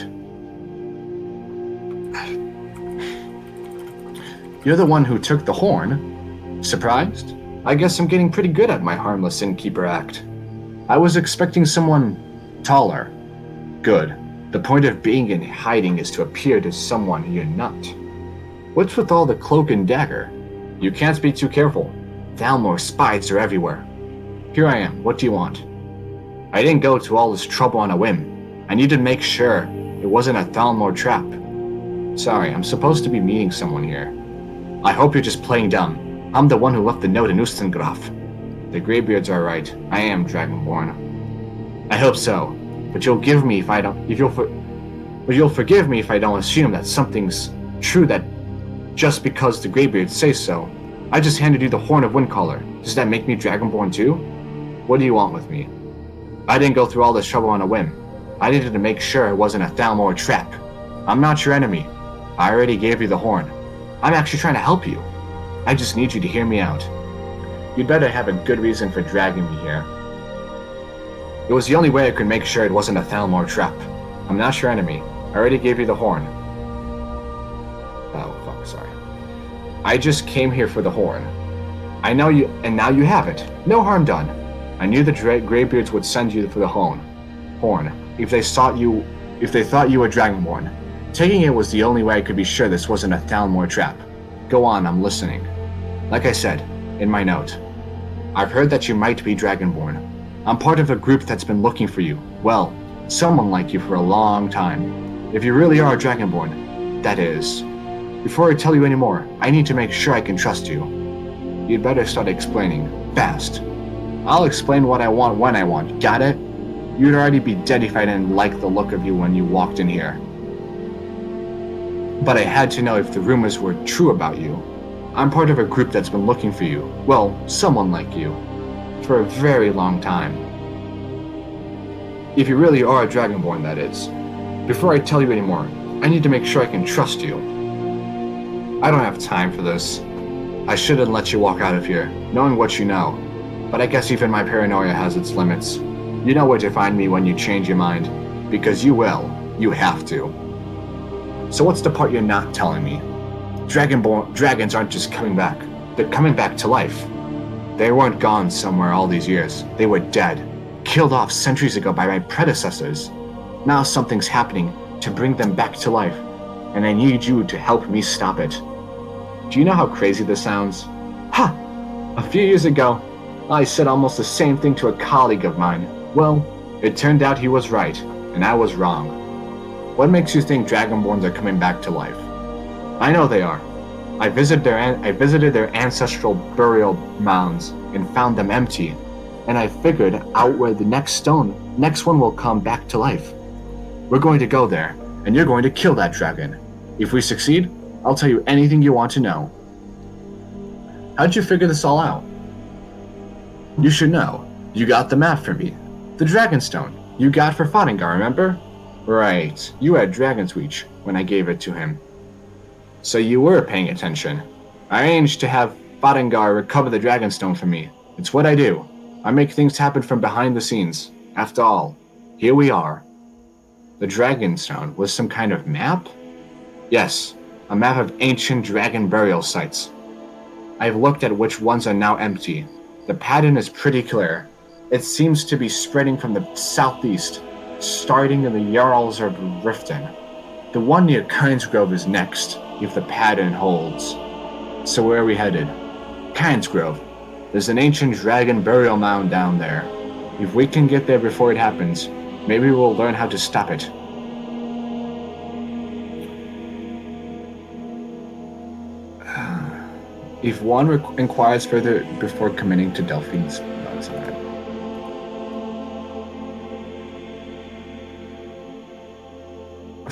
You're the one who took the horn? Surprised? I guess I'm getting pretty good at my harmless innkeeper act. I was expecting someone taller. Good. The point of being in hiding is to appear to someone you're not. What's with all the cloak and dagger? You can't be too careful. Thalmor spies are everywhere. Here I am. What do you want? I didn't go to all this trouble on a whim. I needed to make sure it wasn't a Thalmor trap. Sorry, I'm supposed to be meeting someone here. I hope you're just playing dumb. I'm the one who left the note in Ustengraf. The Greybeards are right. I am Dragonborn. I hope so. But you'll forgive me if I don't assume that something's true that just because the Greybeards say so. I just handed you the Horn of Windcaller. Does that make me Dragonborn too? What do you want with me? I didn't go through all this trouble on a whim. I needed to make sure it wasn't a Thalmor trap. I'm not your enemy. I already gave you the horn. I'm actually trying to help you. I just need you to hear me out. You'd better have a good reason for dragging me here. It was the only way I could make sure it wasn't a Thalmor trap. I'm not your enemy. I already gave you the horn. Oh, fuck, sorry. I just came here for the horn. I know you, and now you have it. No harm done. I knew the Greybeards would send you for the horn. If they thought you were Dragonborn. Taking it was the only way I could be sure this wasn't a Thalmor trap. Go on, I'm listening. Like I said, in my note, I've heard that you might be Dragonborn. I'm part of a group that's been looking for you. Well, someone like you for a long time. If you really are a Dragonborn, that is. Before I tell you any more, I need to make sure I can trust you. You'd better start explaining. Fast. I'll explain what I want when I want. Got it? You'd already be dead if I didn't like the look of you when you walked in here. But I had to know if the rumors were true about you. I'm part of a group that's been looking for you. Well, someone like you. For a very long time. If you really are a Dragonborn, that is. Before I tell you any more, I need to make sure I can trust you. I don't have time for this. I shouldn't let you walk out of here, knowing what you know. But I guess even my paranoia has its limits. You know where to find me when you change your mind. Because you will. You have to. So what's the part you're not telling me? Dragons aren't just coming back. They're coming back to life. They weren't gone somewhere all these years. They were dead. Killed off centuries ago by my predecessors. Now something's happening to bring them back to life. And I need you to help me stop it. Do you know how crazy this sounds? Ha! A few years ago, I said almost the same thing to a colleague of mine. Well, it turned out he was right, and I was wrong. What makes you think Dragonborns are coming back to life? I know they are. I visited their ancestral burial mounds and found them empty, and I figured out where the next one will come back to life. We're going to go there, and you're going to kill that dragon. If we succeed, I'll tell you anything you want to know. How'd you figure this all out? You should know. You got the map for me. The Dragonstone you got for Fodingar, remember? Right, you had Dragon's Reach when I gave it to him. So you were paying attention. I arranged to have Fodingar recover the Dragonstone for me. It's what I do. I make things happen from behind the scenes. After all, here we are. The Dragonstone was some kind of map? Yes, a map of ancient dragon burial sites. I've looked at which ones are now empty. The pattern is pretty clear. It seems to be spreading from the southeast starting in the Jarls of Riften. The one near Kynesgrove is next, if the pattern holds. So where are we headed? Kynesgrove. There's an ancient dragon burial mound down there. If we can get there before it happens, maybe we'll learn how to stop it. If one inquires further before committing to Delphine's... No, it's alright.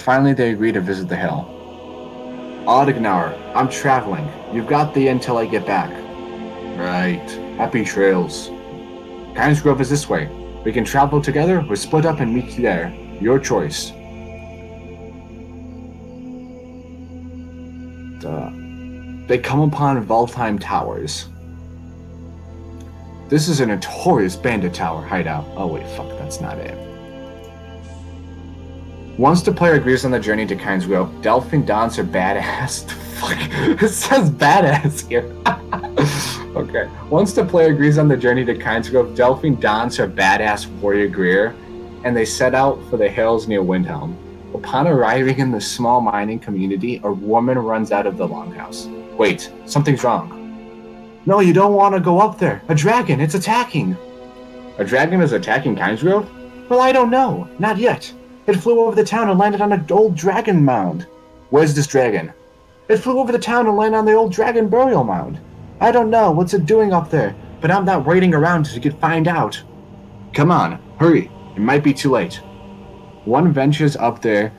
Finally, they agree to visit the hill. Odegnauer, I'm traveling. You've got the until I get back. Right. Happy trails. Kynesgrove is this way. We can travel together or split up and meet you there. Your choice. They come upon Valtheim Towers. This is a notorious bandit tower hideout. Oh wait, fuck, that's not it. Once the player agrees on the journey to Kynesgrove, Delphine dons her badass... Fuck, it says badass here. Okay. Once the player agrees on the journey to Kynesgrove, Delphine dons her badass warrior gear, and they set out for the hills near Windhelm. Upon arriving in the small mining community, a woman runs out of the longhouse. Wait, something's wrong. No, you don't want to go up there. A dragon, it's attacking. A dragon is attacking Kynesgrove? Well, I don't know. Not yet. It flew over the town and landed on an old dragon mound. Where's this dragon? It flew over the town and landed on the old dragon burial mound. I don't know what's it doing up there, but I'm not waiting around to find out. Come on, hurry. It might be too late. One ventures up there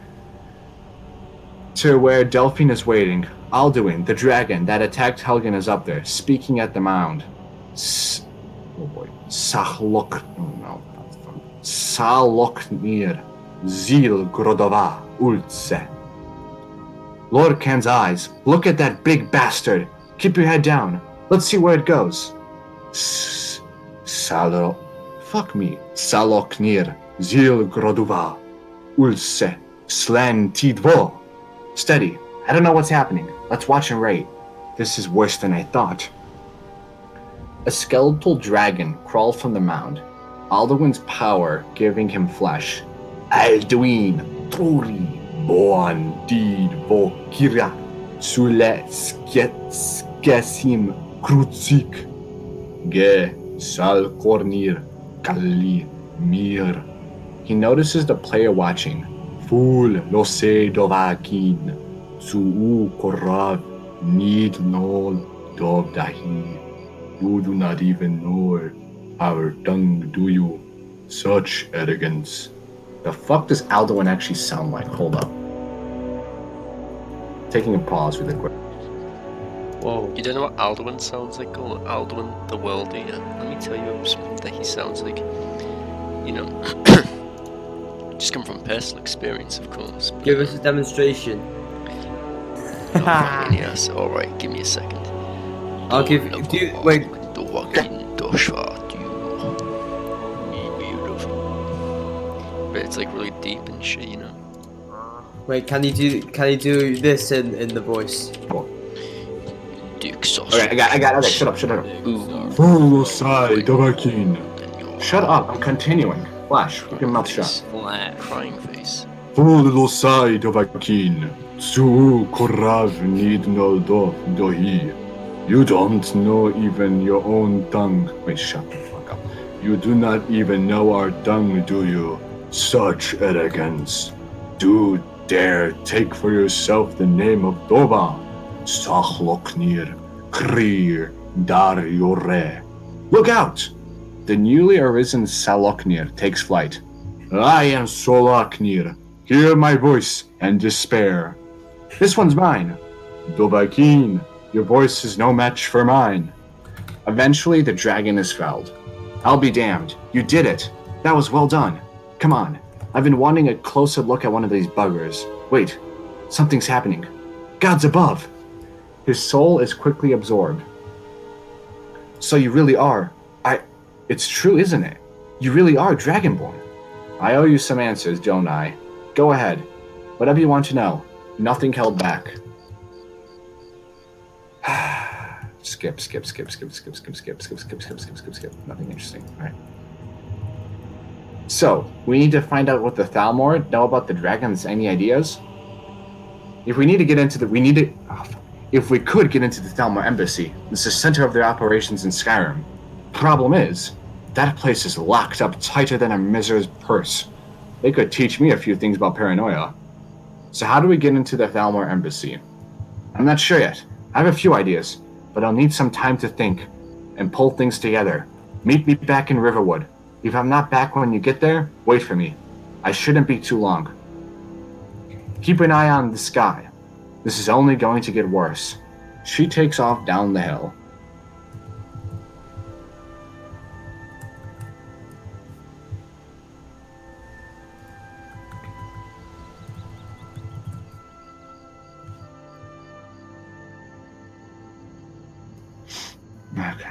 to where Delphine is waiting. Alduin, the dragon that attacked Helgen, is up there, speaking at the mound. Oh boy. Saloknir. Zil Grodova Ultse. Lord Kan's eyes. Look at that big bastard. Keep your head down. Let's see where it goes. Fuck me. Saloknir. Zil Grodova Ulse. Slen Tidvo. Steady. I don't know what's happening. Let's watch and rate. This is worse than I thought. A skeletal dragon crawled from the mound. Alduin's power giving him flesh. Alduin, Truri, Boan, Did, Vokira, Sule, Skesim, Krutzik, Ge, Sal, Kornir, Kalli, Mir. He notices the player watching. Ful, Lose, Dovakin, Suu, Korav, Need, Nol, Dovdahi. You do not even know our tongue, do you? Such arrogance. The fuck does Alduin actually sound like? Hold up. Taking a pause really quick. Whoa. You don't know what Alduin sounds like? Or Alduin the World Eater? Let me tell you something that he sounds like. You know, just come from personal experience, of course. But, Give us a demonstration. Oh, fine, yes. Alright, give me a second. I'll give you. Wait. But it's like really deep and shit, you know. Wait, can you do this in the voice? Okay, I got okay, shut up. Shut up, I'm continuing. Flash, keep your mouth shut. Crying face. You don't know even your own tongue. Wait, shut the fuck up. You do not even know our tongue, do you? Such arrogance. Do dare take for yourself the name of Doba. Sachloknir, Kriir, Dar Yore. Look out! The newly arisen Saloknir takes flight. I am Solaknir. Hear my voice and despair. This one's mine. Dobakin, your voice is no match for mine. Eventually, the dragon is felled. I'll be damned. You did it. That was well done. Come on. I've been wanting a closer look at one of these buggers. Wait. Something's happening. Gods above. His soul is quickly absorbed. So you really are. It's true, isn't it? You really are Dragonborn. I owe you some answers, don't I? Go ahead. Whatever you want to know. Nothing held back. Skip. Nothing interesting. All right. So, we need to find out what the Thalmor know about the dragons. Any ideas? If we need to get into the, if we could get into the Thalmor embassy, it's the center of their operations in Skyrim. Problem is, that place is locked up tighter than a miser's purse. They could teach me a few things about paranoia. So how do we get into the Thalmor embassy? I'm not sure yet. I have a few ideas, but I'll need some time to think and pull things together. Meet me back in Riverwood. If I'm not back when you get there, wait for me. I shouldn't be too long. Keep an eye on the sky. This is only going to get worse. She takes off down the hill. Okay.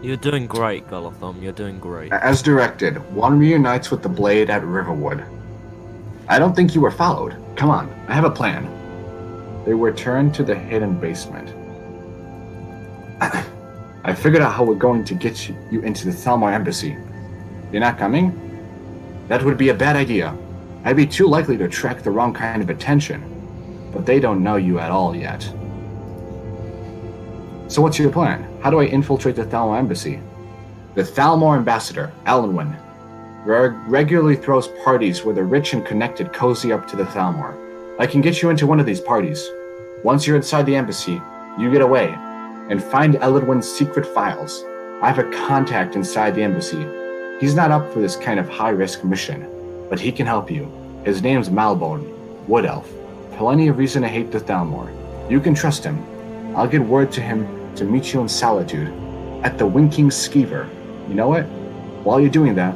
You're doing great, Golathom. You're doing great. As directed, one reunites with the blade at Riverwood. I don't think you were followed. Come on, I have a plan. They return to the hidden basement. I figured out how we're going to get you into the Thalmor embassy. You're not coming? That would be a bad idea. I'd be too likely to attract the wrong kind of attention. But they don't know you at all yet. So what's your plan? How do I infiltrate the Thalmor embassy? The Thalmor ambassador, Alanwin, regularly throws parties where the rich and connected cozy up to the Thalmor. I can get you into one of these parties. Once you're inside the embassy, you get away and find Alanwin's secret files. I have a contact inside the embassy. He's not up for this kind of high-risk mission, but he can help you. His name's Malborn, Wood Elf. Plenty of reason to hate the Thalmor. You can trust him. I'll get word to him to meet you in Solitude at the Winking Skeever. You know what? While you're doing that,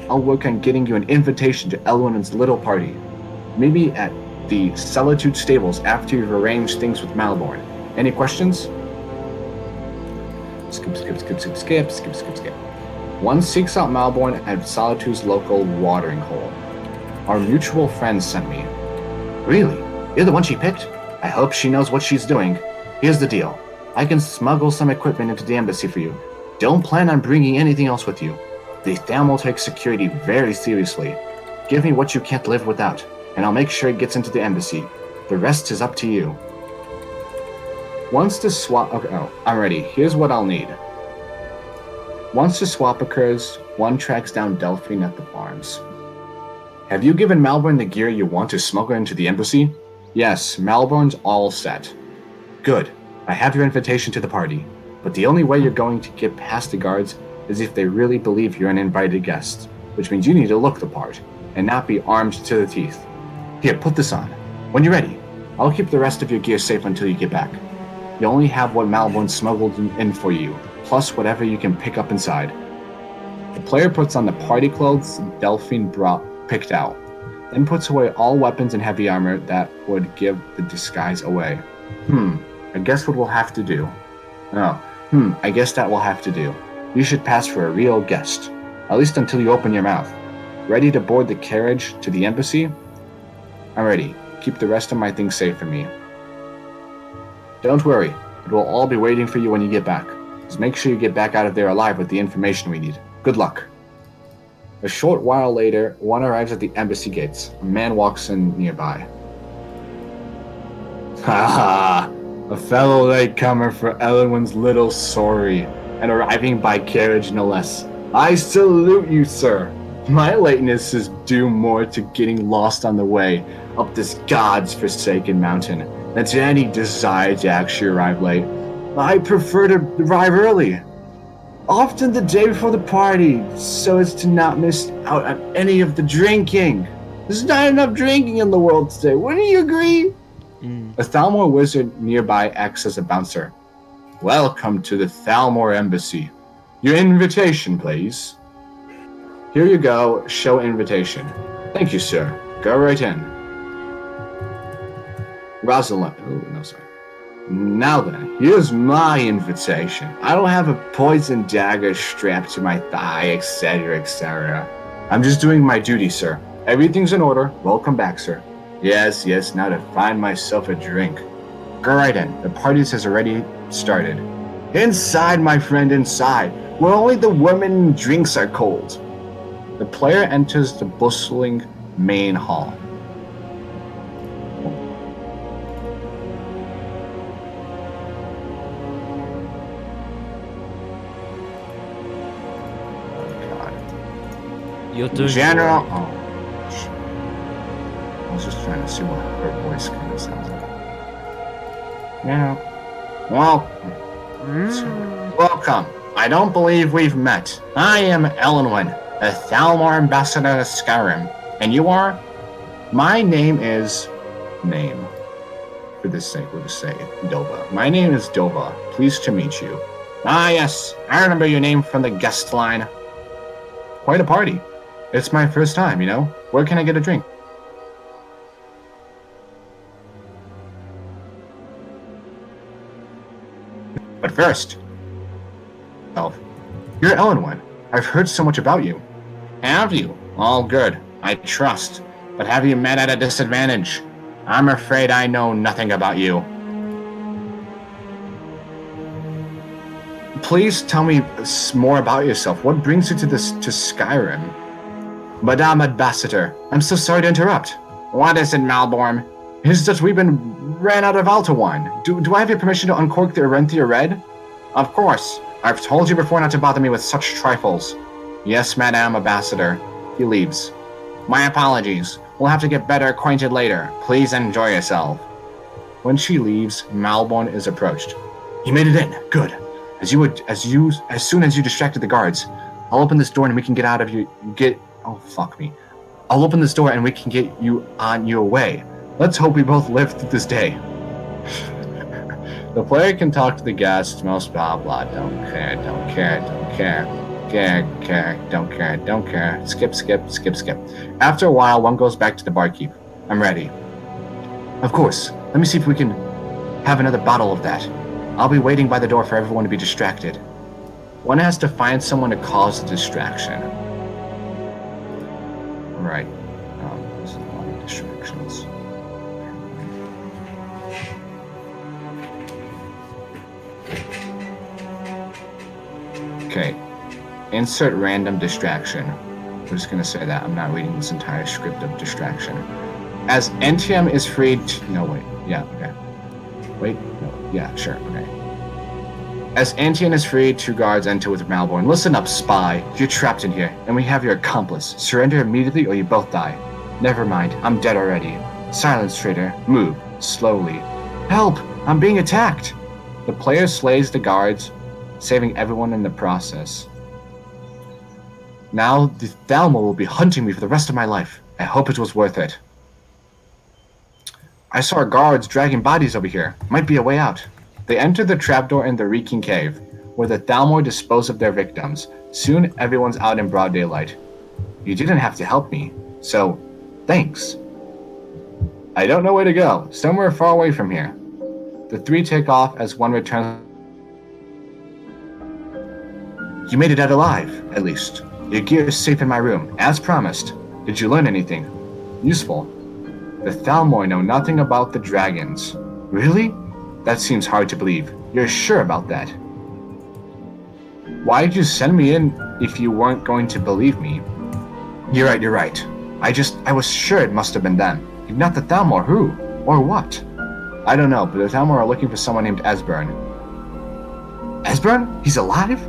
I'll work on getting you an invitation to Elwin's little party. Maybe at the Solitude stables after you've arranged things with Malborn. Any questions? Skip. One seeks out Malborn at Solitude's local watering hole. Our mutual friend sent me. Really? You're the one she picked? I hope she knows what she's doing. Here's the deal. I can smuggle some equipment into the embassy for you. Don't plan on bringing anything else with you. The Thalmor take security very seriously. Give me what you can't live without, and I'll make sure it gets into the embassy. The rest is up to you. Once the swap... Okay, I'm ready. Here's what I'll need. Once the swap occurs, one tracks down Delphine at the farms. Have you given Malborn the gear you want to smuggle into the embassy? Yes, Malborn's all set. Good. I have your invitation to the party, but the only way you're going to get past the guards is if they really believe you're an invited guest, which means you need to look the part, and not be armed to the teeth. Here, put this on. When you're ready, I'll keep the rest of your gear safe until you get back. You only have what Malborn smuggled in for you, plus whatever you can pick up inside. The player puts on the party clothes Delphine picked out, then puts away all weapons and heavy armor that would give the disguise away. I guess that will have to do. You should pass for a real guest, at least until you open your mouth. Ready to board the carriage to the embassy? I'm ready. Keep the rest of my things safe for me. Don't worry, it will all be waiting for you when you get back. Just make sure you get back out of there alive with the information we need. Good luck. A short while later, one arrives at the embassy gates. A man walks in nearby. Ha! A fellow latecomer for Elwin's little sorry, and arriving by carriage no less. I salute you, sir. My lateness is due more to getting lost on the way up this god's forsaken mountain than to any desire to actually arrive late. I prefer to arrive early, often the day before the party, so as to not miss out on any of the drinking. There's not enough drinking in the world today. Wouldn't you agree? A Thalmor wizard nearby acts as a bouncer. Welcome to the Thalmor embassy. Your invitation, please. Here you go. Show invitation. Thank you, sir. Go right in. Rosalind. Oh, no, sorry. Now then, here's my invitation. I don't have a poison dagger strapped to my thigh, etc., etc. I'm just doing my duty, sir. Everything's in order. Welcome back, sir. Yes, now to find myself a drink. Go right in. The party has already started. Inside, my friend, inside. where only the women drinks are cold. The player enters the bustling main hall. You're doing General. great. Oh, I was just trying to see what her voice kind of sounds like. Yeah. Well, welcome. I don't believe we've met. I am Elenwyn, the Thalmor ambassador to Skyrim. And you are? My name is... Name. For this sake, we'll just say Dova. My name is Dova. Pleased to meet you. Ah, yes. I remember your name from the guest line. Quite a party. It's my first time, you know? Where can I get a drink? But first... Oh. You're Elenwyn. I've heard so much about you. Have you? All good. I trust. But have you met at a disadvantage? I'm afraid I know nothing about you. Please tell me more about yourself. What brings you to Skyrim? Madame Ambassador, I'm so sorry to interrupt. What is it, Malborn? It's just we've ran out of Alta wine. Do I have your permission to uncork the Arenthia Red? Of course. I've told you before not to bother me with such trifles. Yes, Madame Ambassador. He leaves. My apologies. We'll have to get better acquainted later. Please enjoy yourself. When she leaves, Malborn is approached. You made it in. Good. As soon as you distracted the guards, I'll open this door and we can get out of you. Oh, fuck me. I'll open this door and we can get you on your way. Let's hope we both live through this day. The player can talk to the guests, most blah blah. Don't care, don't care, don't care. Care, don't care, don't care. Skip. After a while, one goes back to the barkeep. I'm ready. Of course. Let me see if we can have another bottle of that. I'll be waiting by the door for everyone to be distracted. One has to find someone to cause the distraction. Right. There's a lot of distractions. Okay. Insert random distraction. I'm just going to say that. I'm not reading this entire script of distraction. As NTM is freed to... No, wait. Yeah, okay. Wait, no. Yeah, sure, okay. As Antian is freed, 2 guards enter with Malborn. Listen up, spy. You're trapped in here, and we have your accomplice. Surrender immediately or you both die. Never mind, I'm dead already. Silence, traitor. Move. Slowly. Help! I'm being attacked! The player slays the guards, saving everyone in the process. Now, the Thalmor will be hunting me for the rest of my life. I hope it was worth it. I saw guards dragging bodies over here. Might be a way out. They enter the trapdoor in the reeking cave, where the Thalmor dispose of their victims. Soon, everyone's out in broad daylight. You didn't have to help me, so thanks. I don't know where to go. Somewhere far away from here. The 3 take off as one returns. You made it out alive, at least. Your gear is safe in my room, as promised. Did you learn anything useful? The Thalmor know nothing about the dragons. Really? That seems hard to believe. You're sure about that? Why did you send me in if you weren't going to believe me? You're right. I was sure it must have been them. If not the Thalmor, who? Or what? I don't know, but the Thalmor are looking for someone named Esbern. Esbern? He's alive?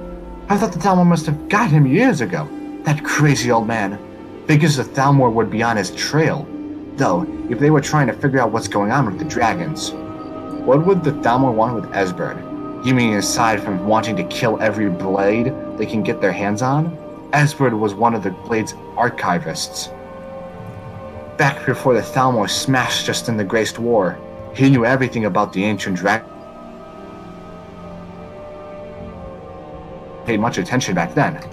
I thought the Thalmor must have got him years ago. That crazy old man. Figures the Thalmor would be on his trail. Though, if they were trying to figure out what's going on with the dragons. What would the Thalmor want with Esbern? You mean aside from wanting to kill every blade they can get their hands on? Esbern was one of the Blade's archivists. Back before the Thalmor smashed us in the Graced War, he knew everything about the ancient dragon. Paid much attention back then. It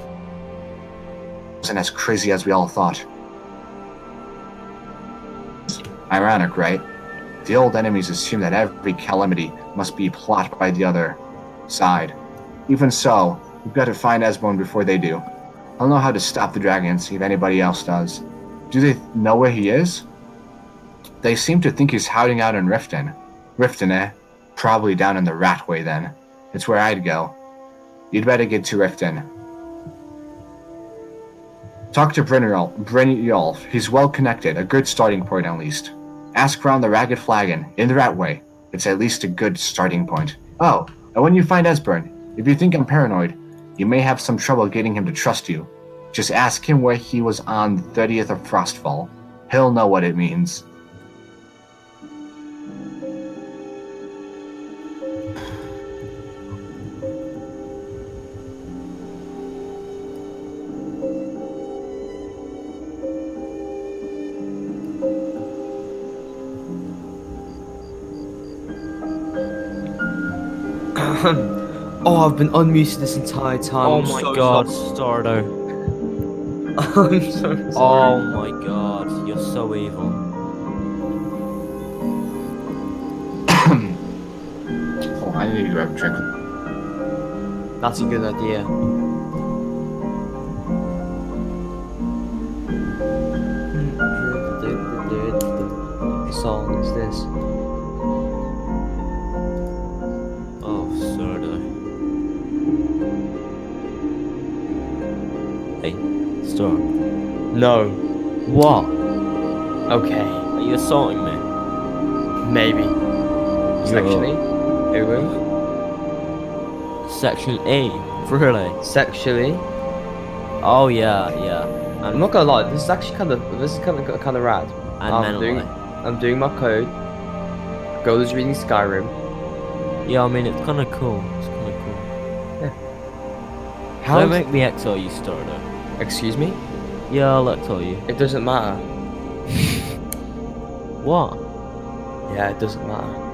wasn't as crazy as we all thought. Ironic, right? The old enemies assume that every calamity must be plotted by the other side. Even so, we've got to find Esbern before they do. I'll know how to stop the dragons if anybody else does. Do they know where he is? They seem to think he's hiding out in Riften. Riften, eh? Probably down in the Ratway then. It's where I'd go. You'd better get to Riften. Talk to Brynjolf. He's well connected, a good starting point at least. Ask around the Ragged Flagon, in the Ratway. It's at least a good starting point. Oh, and when you find Esbern, if you think I'm paranoid, you may have some trouble getting him to trust you. Just ask him where he was on the 30th of Frostfall. He'll know what it means. Oh, I've been unmuted this entire time. Oh I'm my so god, sorry. Stardo. I'm so sorry. Oh my god, you're so evil. Oh, I need to grab a drink. That's a good idea. What song is this? Oh, Stardo. Hey, Star. No. What? Okay. Are you assaulting me? Maybe. Section E? Who? Section A? Really? Sexually? Oh yeah, yeah. I'm not gonna lie, this is actually kind of rad. And mentally. I'm doing my code. Gola's reading Skyrim. Yeah, I mean it's kind of cool. It's kind of cool. How? Don't make me exile you, Stardo. Excuse me? Yeah, I'll exile you. It doesn't matter. What? Yeah, it doesn't matter.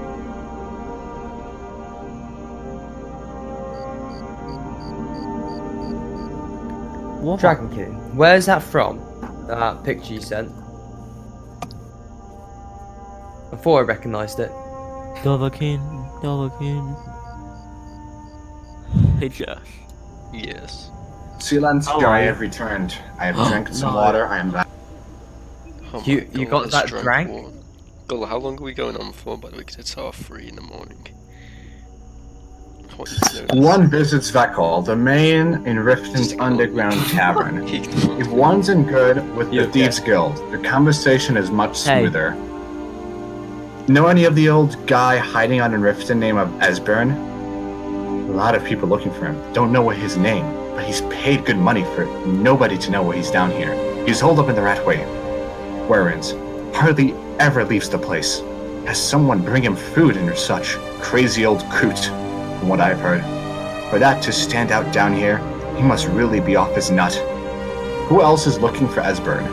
What? Dragon King. Where's that from? That picture you sent. I thought I recognised it. Golathom. Hey Josh. Yes. Sealand Oh, Sky I- have returned. I have drank some No. water. I am back. Oh You- my you God, got let's that drink drank? water. Gola, how long are we going on for, by the way? Because it's 3:30 in the morning. I want you to know One visits Vekal, the main in Riften's underground cavern. this. If one's in good with You the okay? Thieves Guild, the conversation is much Hey. smoother. Know any of the old guy hiding on in Riften named of Esbern? A lot of people looking for him. Don't know what his name, but he's paid good money for nobody to know why he's down here. He's holed up in the Ratway. Warrens hardly ever leaves the place. Has someone bring him food and such. Crazy old coot, from what I've heard. For that to stand out down here, he must really be off his nut. Who else is looking for Esbern?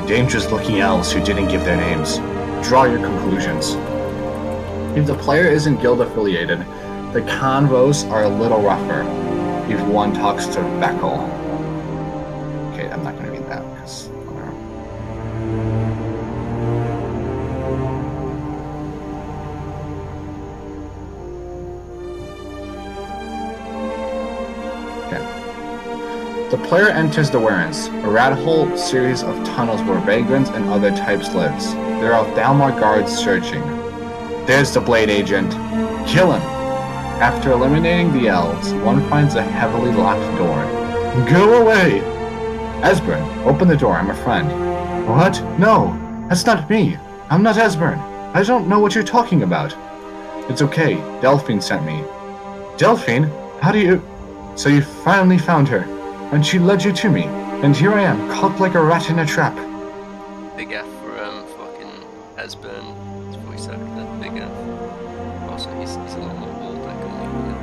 Dangerous looking elves who didn't give their names. Draw your conclusions. If the player isn't guild affiliated, the convos are a little rougher if one talks to Vekal. Okay, I'm not gonna read that because the player enters the Warrens, a rat-hole series of tunnels where vagrants and other types lives. There are Thalmor guards searching. There's the Blade Agent. Kill him! After eliminating the elves, one finds a heavily locked door. Go away! Esbern, open the door, I'm a friend. What? No, that's not me. I'm not Esbern. I don't know what you're talking about. It's okay, Delphine sent me. Delphine? How do you... So you finally found her. And she led you to me, and here I am, caught like a rat in a trap. Big F for fucking Esbern. His voice actor, that Big F. Also, he's a lot more bold, I can leave it.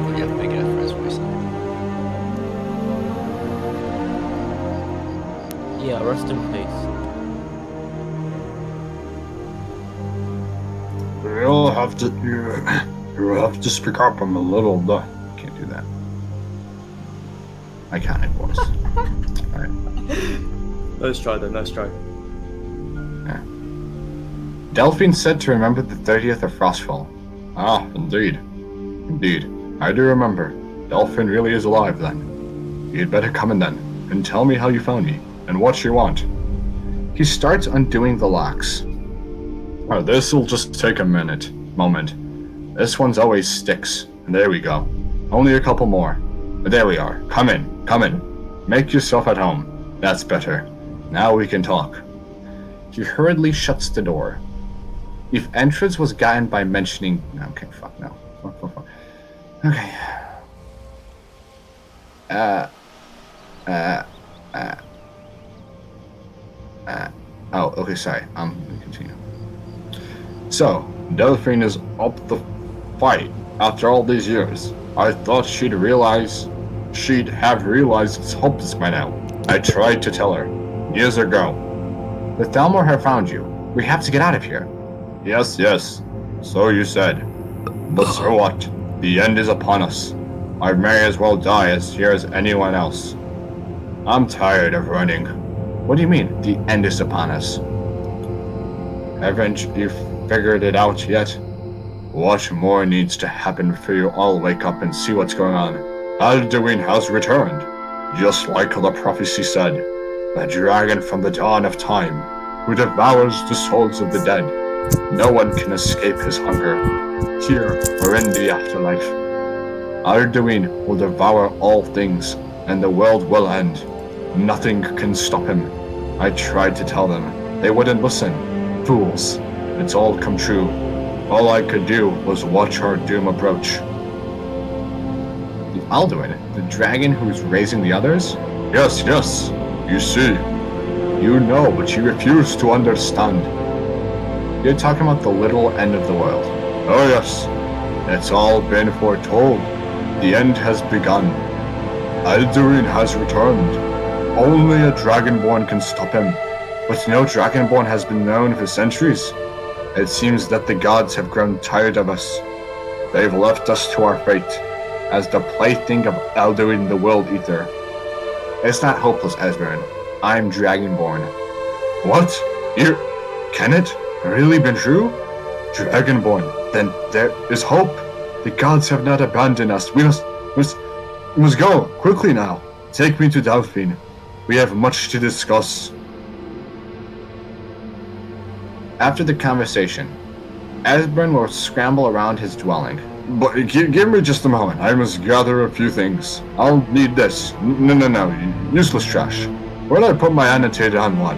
But yeah, Big F for his voice actor. Yeah, rest in peace. You'll have to speak up. I'm a little... Can't do that. Iconic voice. Alright. Let's try then, let's try. Delphine said to remember the 30th of Frostfall. Ah, indeed. Indeed. I do remember. Delphine really is alive then. You'd better come in then, and tell me how you found me, and what you want. He starts undoing the locks. Oh, this'll just take a moment. This one's always sticks. And there we go. Only a couple more. There we are. Come in. Come in. Make yourself at home. That's better. Now we can talk. He hurriedly shuts the door. If entrance was gotten by mentioning... Okay, fuck no. Fuck. Okay. Oh, okay, sorry. Continue. So, Delphine is up the fight after all these years. I thought she'd have realized it's hopeless by now. I tried to tell her. Years ago. The Thalmor have found you. We have to get out of here. Yes. So you said. But so what? The end is upon us. I may as well die as here as anyone else. I'm tired of running. What do you mean, the end is upon us? Haven't you figured it out yet? What more needs to happen for you all wake up and see what's going on? Alduin has returned, just like the prophecy said. The dragon from the dawn of time, who devours the souls of the dead. No one can escape his hunger, here or in the afterlife. Alduin will devour all things, and the world will end. Nothing can stop him. I tried to tell them. They wouldn't listen. Fools. It's all come true. All I could do was watch our doom approach. The Alduin, the dragon who's raising the others? Yes. You see. You know, but you refuse to understand. You're talking about the literal end of the world. Oh yes. It's all been foretold. The end has begun. Alduin has returned. Only a Dragonborn can stop him. But no Dragonborn has been known for centuries. It seems that the gods have grown tired of us. They've left us to our fate, as the plaything of Alduin the World Eater. It's not hopeless, Esbern. I'm Dragonborn. What? Can it really be true? Dragonborn. Then there is hope. The gods have not abandoned us. We must go, quickly now. Take me to Delphine. We have much to discuss. After the conversation, Esbern will scramble around his dwelling. But give me just a moment. I must gather a few things. I'll need this. No. Useless trash. Where did I put my annotated on what?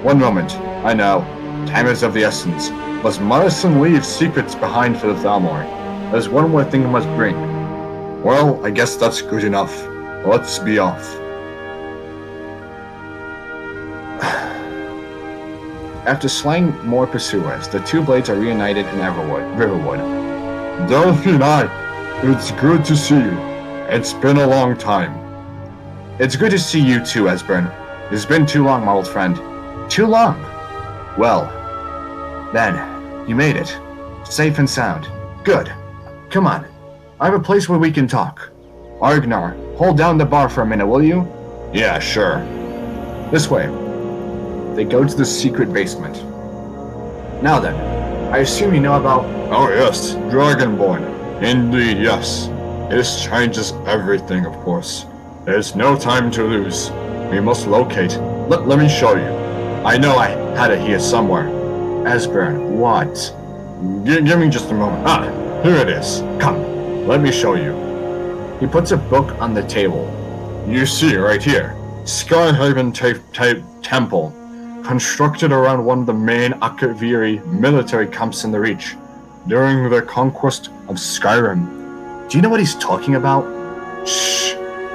One moment. I know. Time is of the essence. Must Morrison leave secrets behind for the Thalmor? There's one more thing I must bring. Well, I guess that's good enough. Let's be off. After slaying more pursuers, the two blades are reunited in Riverwood. Delphine, it's good to see you. It's been a long time. It's good to see you too, Esbern. It's been too long, my old friend. Too long? Well, then, you made it. Safe and sound. Good. Come on. I have a place where we can talk. Argnar, hold down the bar for a minute, will you? Yeah, sure. This way. They go to the secret basement. Now then, I assume you know about... Oh yes, Dragonborn. Indeed, yes. This changes everything, of course. There's no time to lose. We must locate. Let me show you. I know I had it here somewhere. Esbern, what? Give me just a moment. Here it is. Come, let me show you. He puts a book on the table. You see right here. Skyrim Temple. Constructed around one of the main Akaviri military camps in the Reach during the conquest of Skyrim. Do you know what he's talking about? Shh!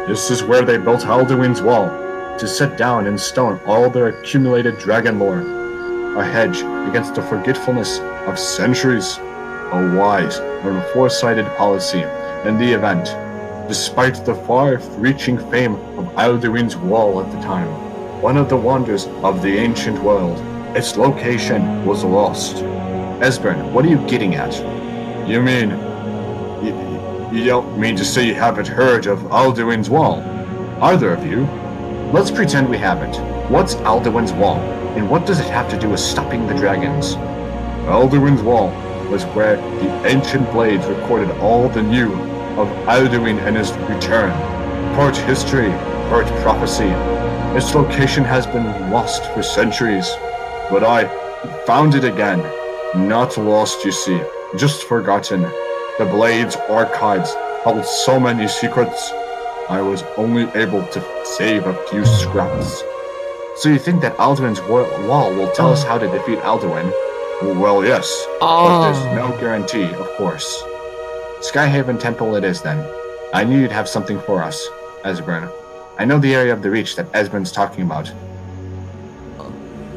This is where they built Alduin's Wall, to set down in stone all their accumulated dragon lore. A hedge against the forgetfulness of centuries. A wise and foresighted policy in the event, despite the far-reaching fame of Alduin's Wall at the time. One of the wonders of the ancient world. Its location was lost. Esbern, what are you getting at? You mean... You don't mean to say you haven't heard of Alduin's Wall? Either of you? Let's pretend we haven't. What's Alduin's Wall, and what does it have to do with stopping the dragons? Alduin's Wall was where the ancient blades recorded all the new of Alduin and his return. Part history, part prophecy. Its location has been lost for centuries, but I found it again. Not lost, you see, just forgotten. The Blades archives held so many secrets, I was only able to save a few scraps. So you think that Alduin's wall will tell us how to defeat Alduin? Well, yes, but there's no guarantee, of course. Skyhaven Temple it is then. I knew you'd have something for us, Esbern. I know the area of the Reach that Esbern's talking about.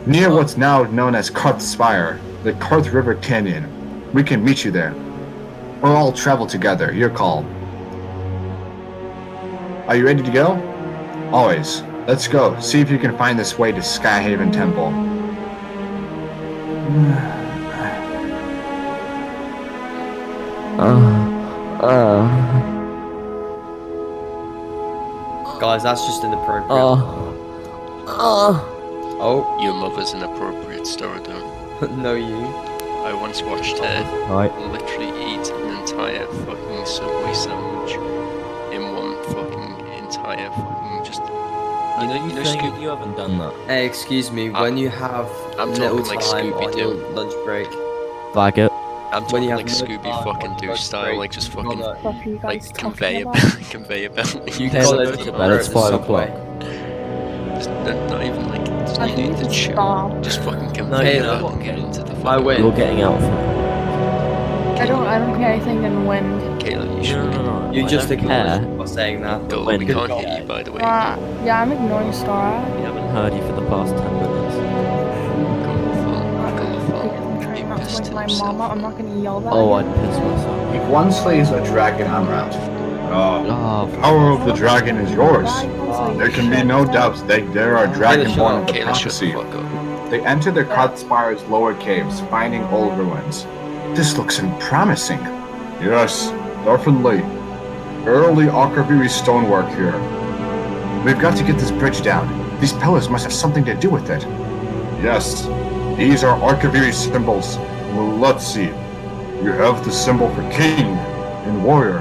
Near what's now known as Karth Spire, the Karth River Canyon. We can meet you there. Or all travel together, your call. Are you ready to go? Always. Let's go, see if you can find this way to Skyhaven Temple. Guys, that's just inappropriate. Oh, Your mother's an appropriate story, though. no, you. I once watched her Right. literally eat an entire fucking Subway sandwich in one fucking entire fucking just. You know, Scooby. You haven't done that. Hey, excuse me, when you have I'm little talking like time on your Scooby-Doo. lunch break, Flag it. I'm when talking you have like no Scooby time fucking on Doo lunch style, break, like just you fucking gotta- What are you guys like talking conveyor about? belt, conveyor belt. You Taylor, gotta go to go bed, it's to 5 Subway. o'clock. Just not even like just I you think need you to chew. stop. Just fucking No, conveyor you belt know. and get into the fucking. I win. You're getting out from I don't care anything in wind. Kayla, you should. No. You I just don't ignore care. for saying that. Go, When? we can't hear you, by the way. Yeah, I'm ignoring Star. We haven't heard you for the past 10 minutes. Because I'm trying not to wake my mama. I'm not gonna yell that. Oh, I'd piss myself. If one slays a dragon en route, Oh, the power of the dragon is yours. There can be no doubt that there are dragonborn of the Kayla, shut the prophecy. fuck up. They enter the Karth Spire's lower caves, finding old ruins. This looks promising. Yes, definitely. Early Akaviri stonework here. We've got to get this bridge down. These pillars must have something to do with it. Yes, these are Akaviri symbols. Well, let's see. You have the symbol for king and warrior,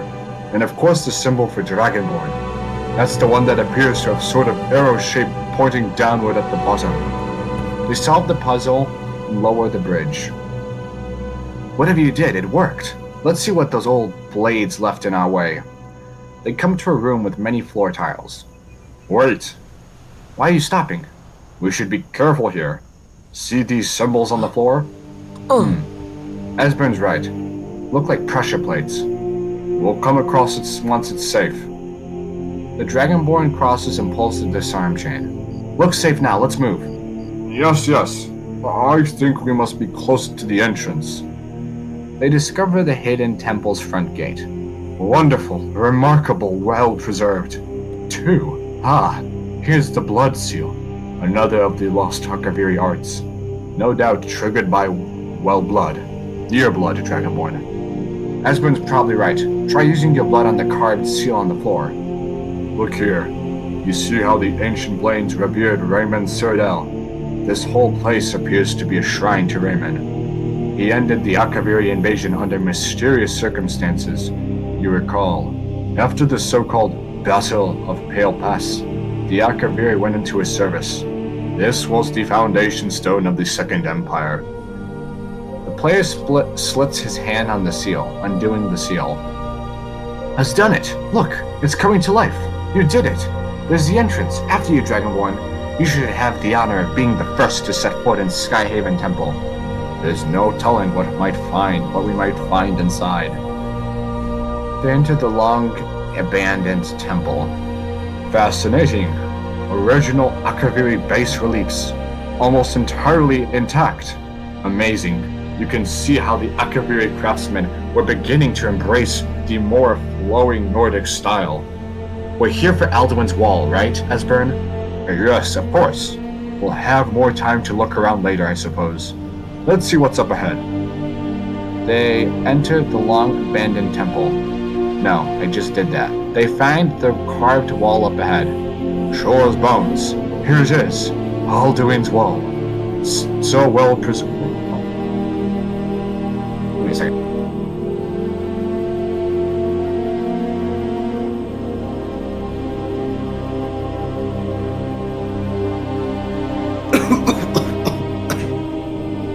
and of course the symbol for dragonborn. That's the one that appears to have sort of arrow shape pointing downward at the bottom. We solved the puzzle and lowered the bridge. Whatever you did, it worked. Let's see what those old blades left in our way. They come to a room with many floor tiles. Wait. Why are you stopping? We should be careful here. See these symbols on the floor? Esbern's right. Look like pressure plates. We'll come across it once it's safe. The Dragonborn crosses and pulls the disarm chain. Looks safe now, let's move. Yes. I think we must be close to the entrance. They discover the hidden temple's front gate. Wonderful, remarkable, well preserved. 2. Here's the blood seal. Another of the lost Hakaviri arts. No doubt triggered by, well, blood. Your blood, Dragonborn. Esbern's probably right. Try using your blood on the carved seal on the floor. Look here. You see how the ancient blades revered Raymond Sirdel? This whole place appears to be a shrine to Raymond. He ended the Akaviri invasion under mysterious circumstances. You recall, after the so-called Battle of Pale Pass, the Akaviri went into his service. This was the foundation stone of the Second Empire. The player slits his hand on the seal, undoing the seal. Has done it! Look, it's coming to life! You did it! There's the entrance. After you, Dragonborn, you should have the honor of being the first to set foot in Skyhaven Temple. There's no telling what we might find inside. They enter the long, abandoned temple. Fascinating. Original Akaviri bas reliefs, almost entirely intact. Amazing. You can see how the Akaviri craftsmen were beginning to embrace the more flowing Nordic style. We're here for Alduin's Wall, right, Esbern? Yes, of course. We'll have more time to look around later, I suppose. Let's see what's up ahead. They enter the long abandoned temple. No, I just did that. They find the carved wall up ahead. Sure as bones. Here it is. Alduin's Wall. So well preserved. Wait a second.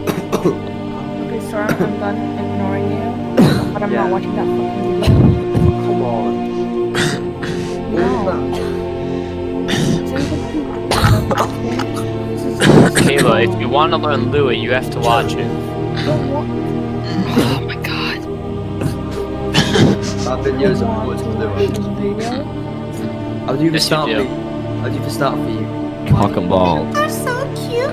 Okay, Star, I'm done ignoring you. But I'm not watching that fucking video. Come on. if you want to learn Louis, you have to watch it. Oh my god. Our videos are what's Video? I'll do the Yes, you start do. for you. I'll do the start for you. Cock and ball. They're so cute.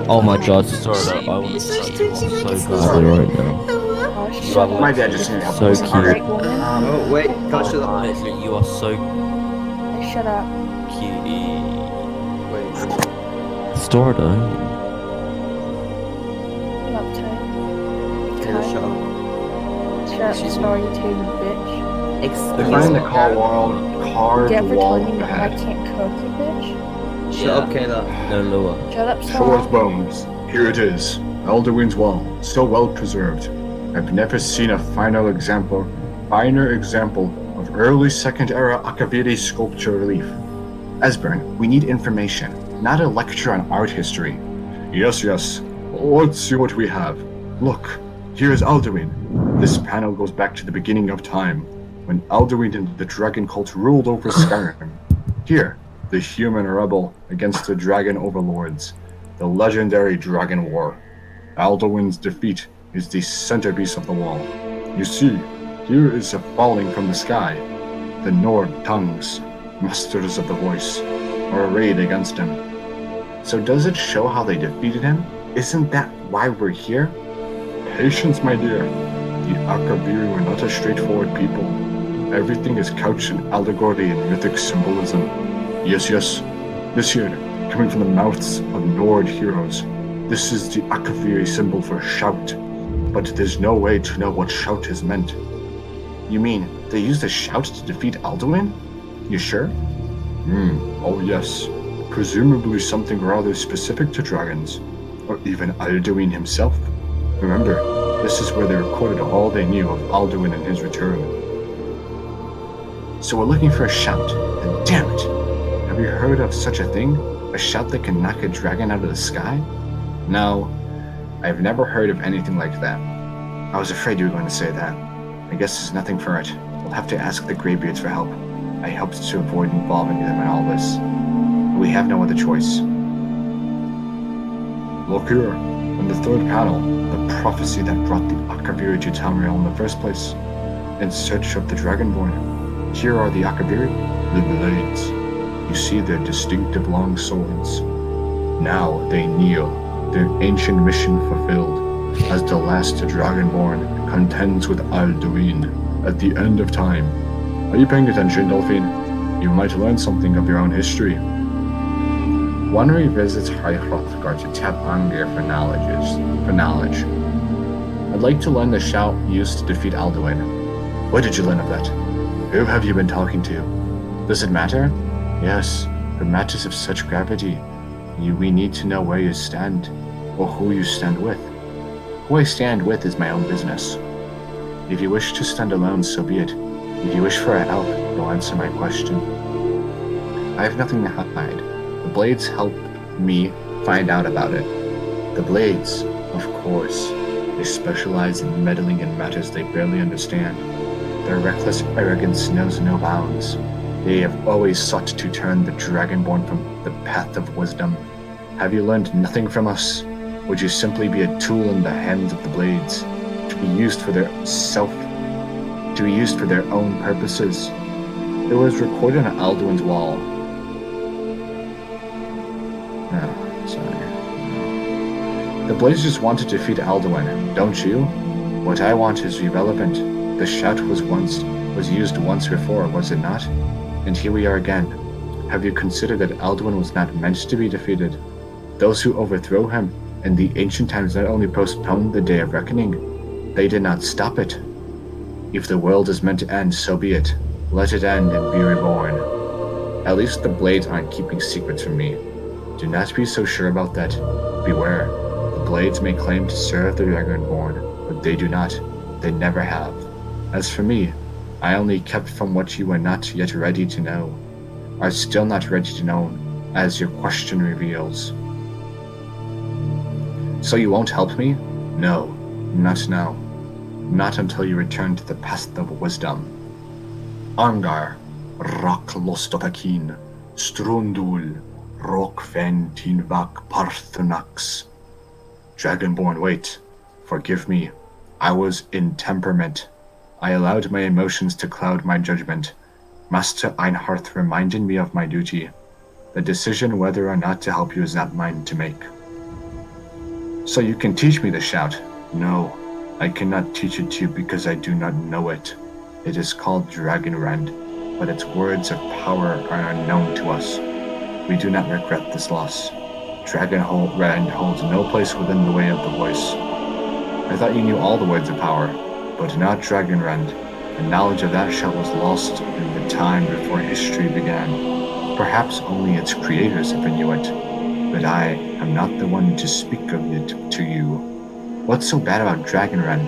Oh my god, start up. I want to So touch cute. you Like so a badly right now. Oh, You shut are up. My dad just needed help. so cute. Great woman. Oh wait, can't shut up. Honestly, you are so Shut up. cute. Wait. Store though. Shut up, Ted. Taylor, shut up. Shut up, story tube, bitch. Define the call world card Get for wall telling me that I ahead. can't cook, you bitch. Shut up, Kayla. No lower. Shut up, Shor's Star. bones. Here it is. Alduin's wall, so well preserved. I've never seen a finer example of early Second Era Akaviri sculpture relief. Esbern, we need information, not a lecture on art history. Yes. Let's see what we have. Look, here is Alduin. This panel goes back to the beginning of time, when Alduin and the dragon cult ruled over Skyrim. Here, the human rebel against the dragon overlords. The legendary Dragon War. Alduin's defeat is the centerpiece of the wall. You see, here is a falling from the sky. The Nord tongues, masters of the voice, are arrayed against him. So does it show how they defeated him? Isn't that why we're here? Patience, my dear. The Akabiri were not a straightforward people. Everything is couched in allegory and mythic symbolism. Yes. This here, coming from the mouths of Nord heroes. This is the Akaviri symbol for shout, but there's no way to know what shout is meant. You mean, they used a shout to defeat Alduin? You sure? Oh yes. Presumably something rather specific to dragons, or even Alduin himself. Remember, this is where they recorded all they knew of Alduin and his return. So we're looking for a shout, and damn it! Have you heard of such a thing? A shout that can knock a dragon out of the sky? No, I've never heard of anything like that. I was afraid you were going to say that. I guess there's nothing for it. We'll have to ask the Greybeards for help. I hoped to avoid involving them in all this. But we have no other choice. Look here, on the third panel, the prophecy that brought the Akaviri to Tamriel in the first place. In search of the Dragonborn. Here are the Akaviri, the blades. You see their distinctive long swords. Now they kneel, their ancient mission fulfilled, as the last Dragonborn contends with Alduin at the end of time. Are you paying attention, Delphine? You might learn something of your own history. One revisits High Hrothgar to tap Angir for knowledge. I'd like to learn the shout used to defeat Alduin. Where did you learn of that? Who have you been talking to? Does it matter? Yes, for matters of such gravity, we need to know where you stand, or who you stand with. Who I stand with is my own business. If you wish to stand alone, so be it. If you wish for a help, you'll answer my question. I have nothing to hide. The Blades helped me find out about it. The Blades, of course, they specialize in meddling in matters they barely understand. Their reckless arrogance knows no bounds. They have always sought to turn the Dragonborn from the path of wisdom. Have you learned nothing from us? Would you simply be a tool in the hands of the Blades, to be used for their own purposes? It was recorded on Alduin's wall. Oh, sorry. The Blades just want to defeat Alduin, don't you? What I want is irrelevant. The shout was used once before, was it not? And here we are again. Have you considered that Alduin was not meant to be defeated? Those who overthrow him in the ancient times not only postponed the day of reckoning, they did not stop it. If the world is meant to end, so be it. Let it end and be reborn. At least the Blades aren't keeping secrets from me. Do not be so sure about that. Beware. The Blades may claim to serve the Dragonborn, but they do not. They never have. As for me, I only kept from what you are not yet ready to know, are still not ready to know, as your question reveals. So you won't help me? No, not now. Not until you return to the path of wisdom. Angar, Rak Lostopakin, Strundul, Rok fen tinvak Parthenax. Dragonborn, wait. Forgive me. I was in temperament. I allowed my emotions to cloud my judgment. Master Einharth reminded me of my duty. The decision whether or not to help you is not mine to make. So you can teach me the shout. No, I cannot teach it to you because I do not know it. It is called Dragonrend, but its words of power are unknown to us. We do not regret this loss. Dragonrend holds no place within the way of the voice. I thought you knew all the words of power, but not Dragonrend. The knowledge of that shout was lost in the time before history began. Perhaps only its creators ever knew it, but I am not the one to speak of it to you. What's so bad about Dragonrend?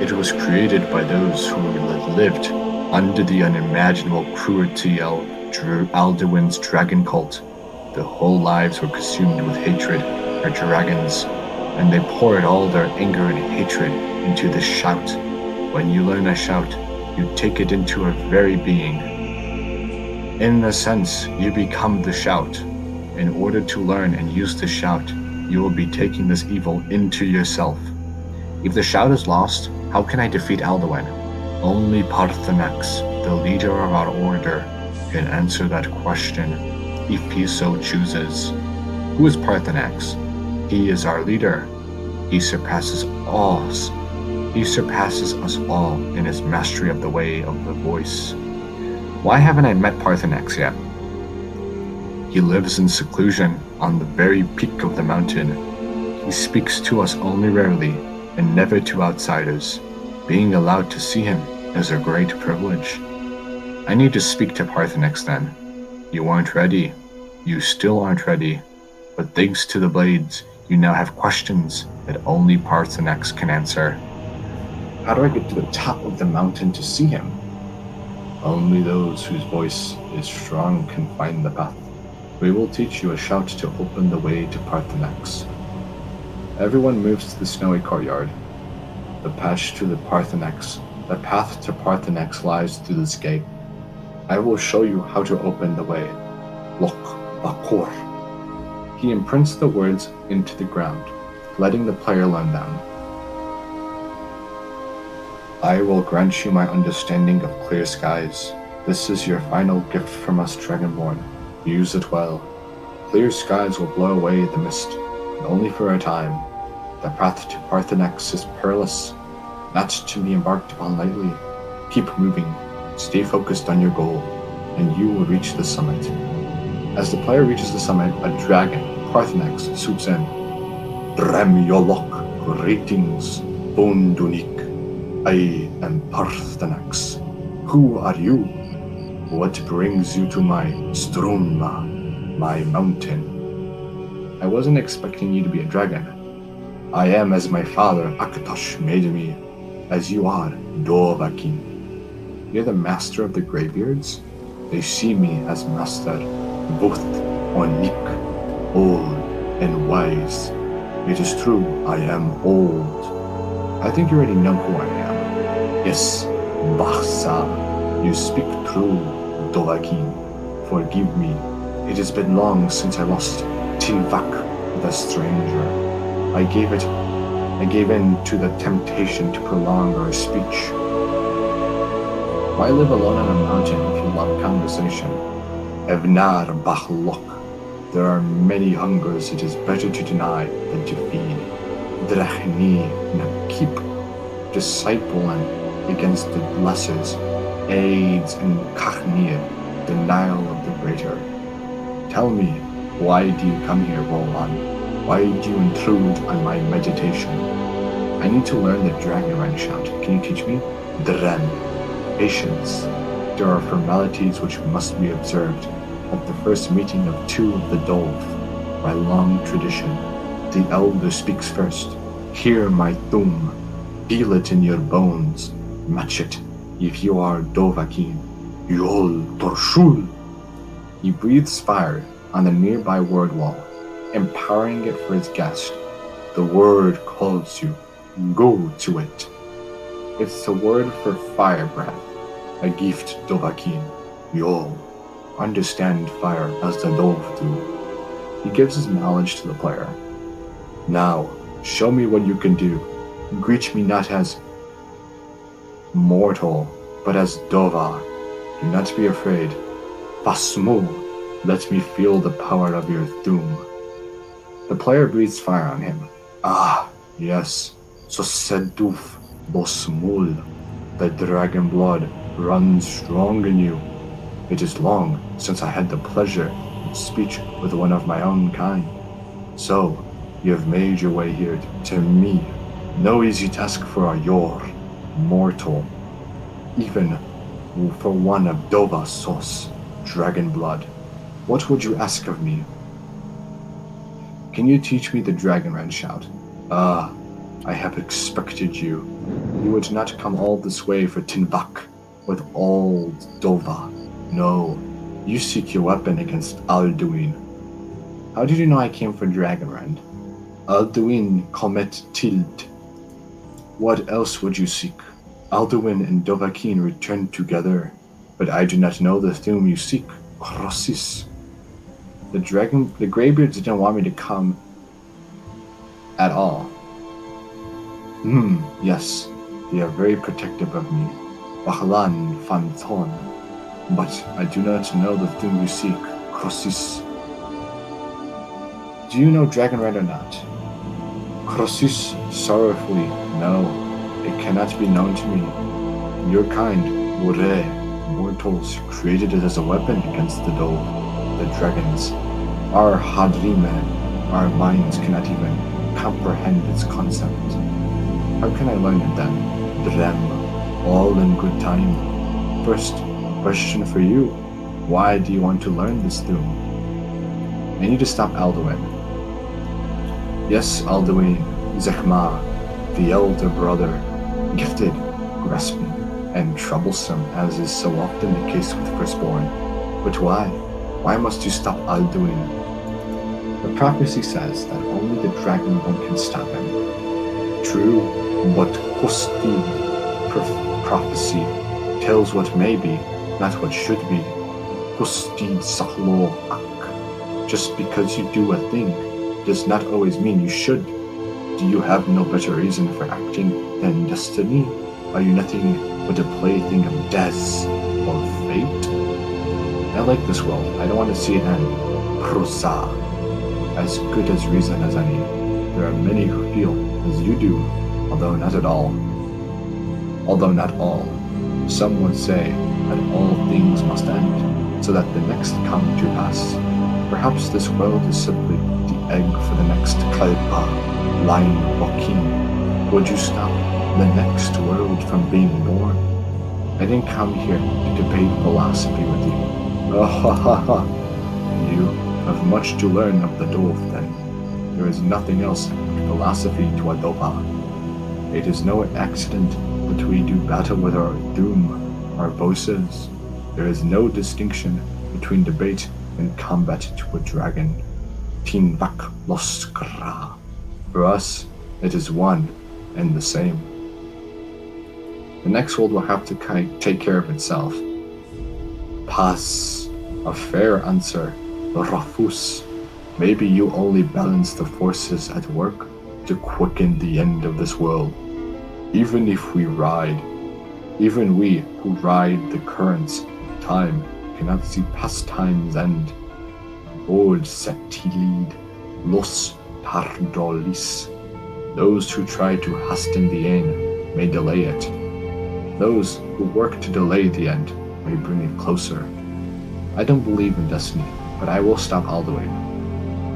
It was created by those who lived under the unimaginable cruelty of Alduin's dragon cult. Their whole lives were consumed with hatred for dragons, and they poured all their anger and hatred into this shout. When you learn a shout, you take it into your very being. In a sense, you become the shout. In order to learn and use the shout, you will be taking this evil into yourself. If the shout is lost, how can I defeat Alduin? Only Parthenax, the leader of our order, can answer that question, if he so chooses. Who is Parthenax? He is our leader. He surpasses us. He surpasses us all in his mastery of the way of the voice. Why haven't I met Parthenax yet? He lives in seclusion on the very peak of the mountain. He speaks to us only rarely and never to outsiders. Being allowed to see him is a great privilege. I need to speak to Parthenax then. You aren't ready. You still aren't ready. But thanks to the blades, you now have questions that only Parthenax can answer. How do I get to the top of the mountain to see him? Only those whose voice is strong can find the path. We will teach you a shout to open the way to Parthenax. Everyone moves to the snowy courtyard. The path to Parthenax lies through this gate. I will show you how to open the way. Lok Bakor. He imprints the words into the ground, letting the player learn them. I will grant you my understanding of clear skies. This is your final gift from us, Dragonborn. Use it well. Clear skies will blow away the mist, and only for a time. The path to Parthenax is perilous, not to be embarked upon lightly. Keep moving, stay focused on your goal, and you will reach the summit. As the player reaches the summit, a dragon, Parthenax, swoops in. Dram Yolok, greetings, Bondunik. I am Parthenax. Who are you? What brings you to my Stromla, my mountain? I wasn't expecting you to be a dragon. I am as my father Akatosh made me, as you are Dovahkiin. You're the master of the Greybeards? They see me as master, both Onik, old and wise. It is true, I am old. I think you already know who I am. Yes, Bahsa, you speak true, Dovahkiin. Forgive me. It has been long since I lost Tinvak, the stranger. I gave in to the temptation to prolong our speech. Why live alone on a mountain if you love conversation? Evnar Bahlok. There are many hungers it is better to deny than to feed. Drachni Nakip. Disciple and against the lessers. Aids and Kachnir. Denial of the greater. Tell me, why do you come here, Roland? Why do you intrude on my meditation? I need to learn the Dragonrend shout. Can you teach me? Dren. Patience. There are formalities which must be observed at the first meeting of two of the Dove. By long tradition, the elder speaks first. Hear my thum. Feel it in your bones. Match it if you are Dovahkiin. Yol Torshul. He breathes fire on the nearby word wall, empowering it for his guest. The word calls you. Go to it. It's the word for fire breath. A gift, Dovahkiin. Yol. understand fire as the dove do. He gives his knowledge to the player. Now, show me what you can do. Greet me not as mortal, but as Dova. Do not be afraid. Fasmu, let me feel the power of your doom. The player breathes fire on him. Ah, yes. So seduf bosmul. The dragon blood runs strong in you. It is long since I had the pleasure of speech with one of my own kind. So, you have made your way here to me. No easy task for a Yor, mortal. Even for one of Dova sauce, dragon blood. What would you ask of me? Can you teach me the Dragonrend shout? Ah, I have expected you. You would not come all this way for Tinvak with old Dova. No, you seek your weapon against Alduin. How did you know I came for Dragonrend? Alduin comet tild. What else would you seek? Alduin and Dovahkiin returned together, but I do not know the doom you seek. Crossis. The Greybeards didn't want me to come at all. Yes, they are very protective of me. Bahlan Fanthon. But I do not know the thing you seek, Crossis. Do you know Dragonrend or not? Crossis, sorrowfully, no. It cannot be known to me. Your kind, Ure, mortals, created it as a weapon against the dove, the dragons. Our Hadrime, our minds cannot even comprehend its concept. How can I learn it then? Drem, all in good time. First, question for you. Why do you want to learn this doom? I need to stop Alduin. Yes, Alduin, Zechma, the elder brother, gifted, grasping, and troublesome as is so often the case with firstborn. But why? Why must you stop Alduin? The prophecy says that only the Dragonborn can stop him. True, but Hostid prophecy tells what may be, not what should be. Hostid Sahlo Ak. Just because you do a thing does not always mean you should. Do you have no better reason for acting than destiny? Are you nothing but a plaything of Des or fate? I like this world. I don't want to see it end. Prusa. As good as reason as any. There are many who feel as you do, although not all. Some would say that all things must end, so that the next come to pass. Perhaps this world is simply the egg for the next Kalpa, line Joaquin. Would you stop the next world from being born? I didn't come here to debate philosophy with you. You have much to learn of the dove then. There is nothing else but philosophy to a Dova. It is no accident that we do battle with our doom, our bosses. There is no distinction between debate and combat to a dragon. Tinvak Loskra. For us, it is one and the same. The next world will have to take care of itself. Pass. A fair answer. Rafus. Maybe you only balance the forces at work to quicken the end of this world. Even if we ride, even we who ride the currents of time cannot see past time's end. Old Setilid, Los Tardolis. Those who try to hasten the end may delay it. Those who work to delay the end may bring it closer. I don't believe in destiny, but I will stop Alduin.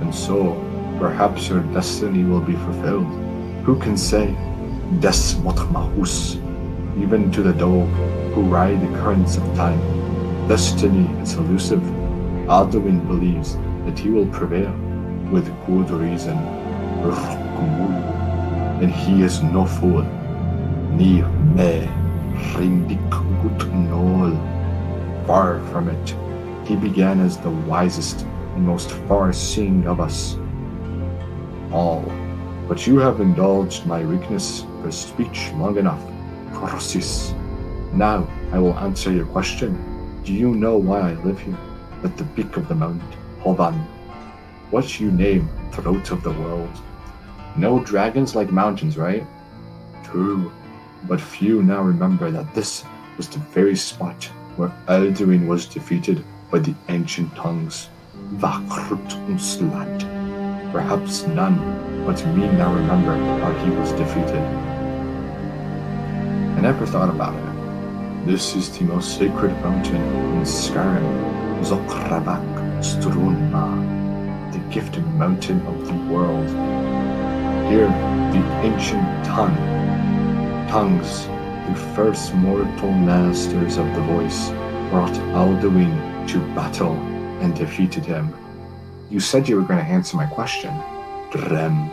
And so, perhaps your destiny will be fulfilled. Who can say? Des Motmahus. Even to the dove who ride the currents of time. Destiny is elusive. Alduin believes that he will prevail with good reason. And he is no fool. Ni me rindik gut nol. Far from it. He began as the wisest and most far-seeing of us all. But you have indulged my weakness for speech long enough, Crossis. Now I will answer your question. Do you know why I live here? at the peak of the mount, Hovan. What you name throat of the world. No dragons like mountains, right? True, but few now remember that this was the very spot where Elduin was defeated by the ancient tongues. Vakrut Unslad. Perhaps none but me now remember how he was defeated. I never thought about it. This is the most sacred mountain in Skyrim, Zokrabak Strunma, the gifted mountain of the world. Here, the ancient tongues, the first mortal masters of the voice, brought Alduin to battle and defeated him. You said you were going to answer my question. Drem.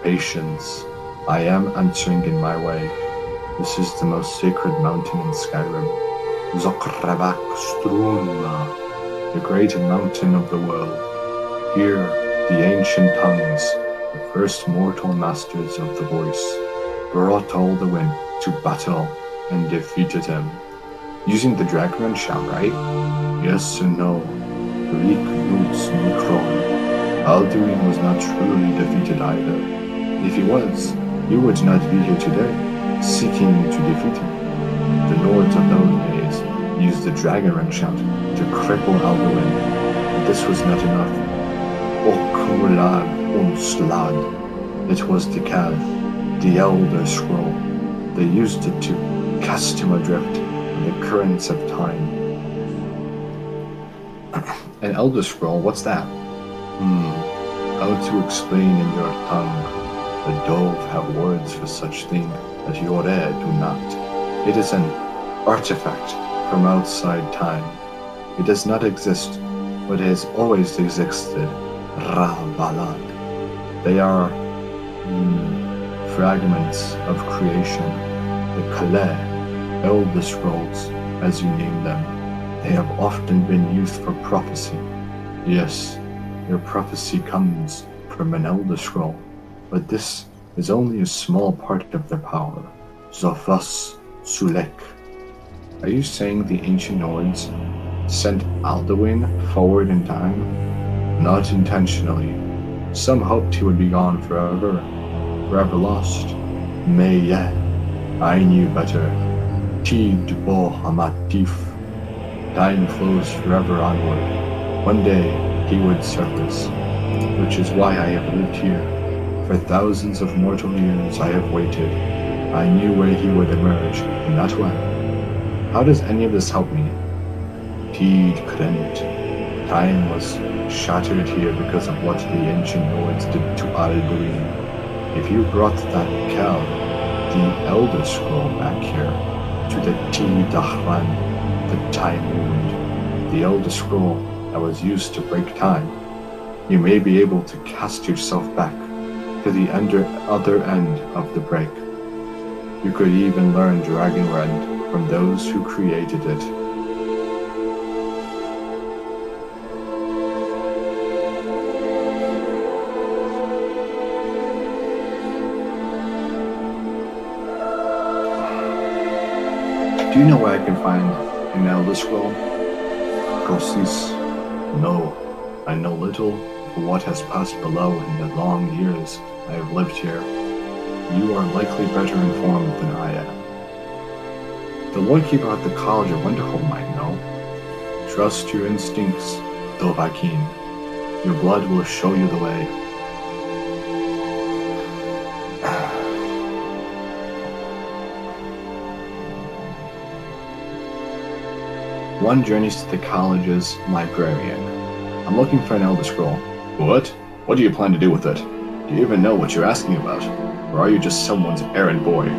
Patience. I am answering in my way. This is the most sacred mountain in Skyrim. Zokrabak Strunma, the great mountain of the world. Here, the ancient tongues, the first mortal masters of the voice, brought Alduin to battle and defeated him. Using the dragon shout, right? Yes and no. Rik Nuts Mikron. Alduin was not truly defeated either. If he was, he would not be here today, seeking to defeat him. The Nords of those days used the dragon shout to cripple Alduin, but this was not enough. Okulad Unslad. It was the Cav, the Elder Scroll. They used it to cast him adrift in the currents of time. An Elder Scroll, what's that? How to explain in your tongue? The Dove have words for such thing that your air do not. It is an artifact from outside time. It does not exist, but it has always existed. Ra-Balad. They are fragments of creation. The Kaleh, Elder Scrolls, as you name them. They have often been used for prophecy. Yes, your prophecy comes from an Elder Scroll, but this is only a small part of their power. Zofas Sulek. Are you saying the ancient Nords sent Alduin forward in time? Not intentionally. Some hoped he would be gone forever lost. May yet. I knew better. Tid bo hamatif. Time flows forever onward. One day he would surface, which is why I have lived here. For thousands of mortal years I have waited. I knew where he would emerge, and not when. How does any of this help me? Tid Krent. Time was shattered here because of what the ancient Nords did to Alduin. If you brought that Kel, the Elder Scroll, back here, to the Tidachran, the Time Wound, the Elder Scroll that was used to break time, you may be able to cast yourself back to the other end of the break. You could even learn Dragon Rend from those who created it. Do you know where I can find an Elder Scroll? Proceeds? No, I know little of what has passed below in the long years I have lived here. You are likely better informed than I am. The Lord Keeper at the College of Winterhold might know. Trust your instincts, Dovahkiin. Your blood will show you the way. One journeys to the college's librarian. I'm looking for an Elder Scroll. What? What do you plan to do with it? Do you even know what you're asking about? Or are you just someone's errand boy?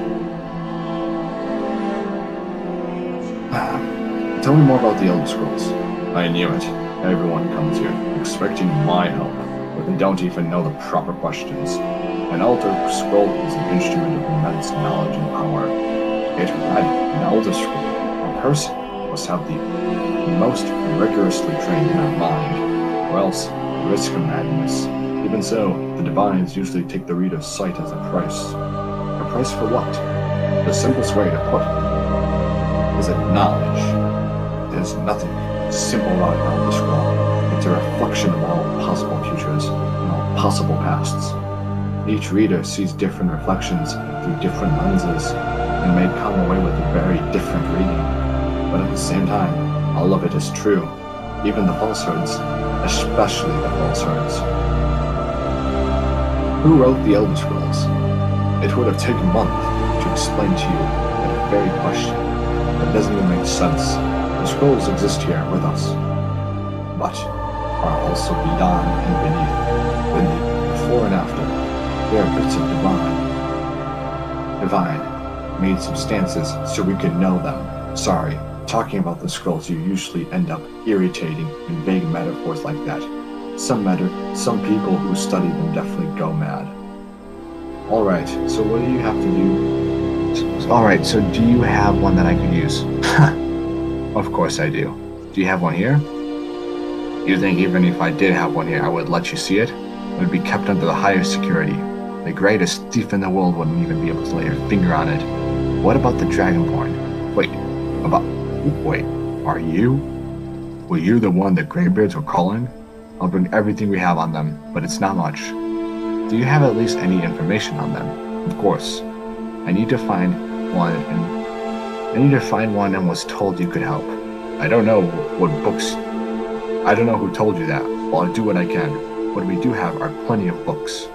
Tell me more about the Elder Scrolls. I knew it. Everyone comes here, expecting my help, but they don't even know the proper questions. An Elder Scroll is an instrument of immense knowledge and power. It read an Elder Scroll. A person must have the most rigorously trained mind, or else risk a madness. Even so, the divines usually take the read of sight as a price. A price for what? The simplest way to put it is that knowledge is nothing simple rock around the scroll. It's a reflection of all possible futures and all possible pasts. Each reader sees different reflections through different lenses and may come away with a very different reading. But at the same time, all of it is true, even the falsehoods, especially the falsehoods. Who wrote the Elder Scrolls? It would have taken months to explain to you that very question. It doesn't even make sense. The scrolls exist here with us, but are also beyond and beneath, before and after. They are bits of divine, made substances so we can know them. Sorry, talking about the scrolls you usually end up irritating in vague metaphors like that. Some people who study them definitely go mad. Alright, so what do you have to do? Alright, so do you have one that I could use? Of course I do. Do you have one here? You think even if I did have one here, I would let you see it? It would be kept under the highest security. The greatest thief in the world wouldn't even be able to lay her finger on it. What about the dragonborn? Wait, are you? Were you the one the Greybeards were calling? I'll bring everything we have on them, but it's not much. Do you have at least any information on them? Of course. I need to find one and was told you could help. I don't know who told you that, but I'll do what I can. What we do have are plenty of books.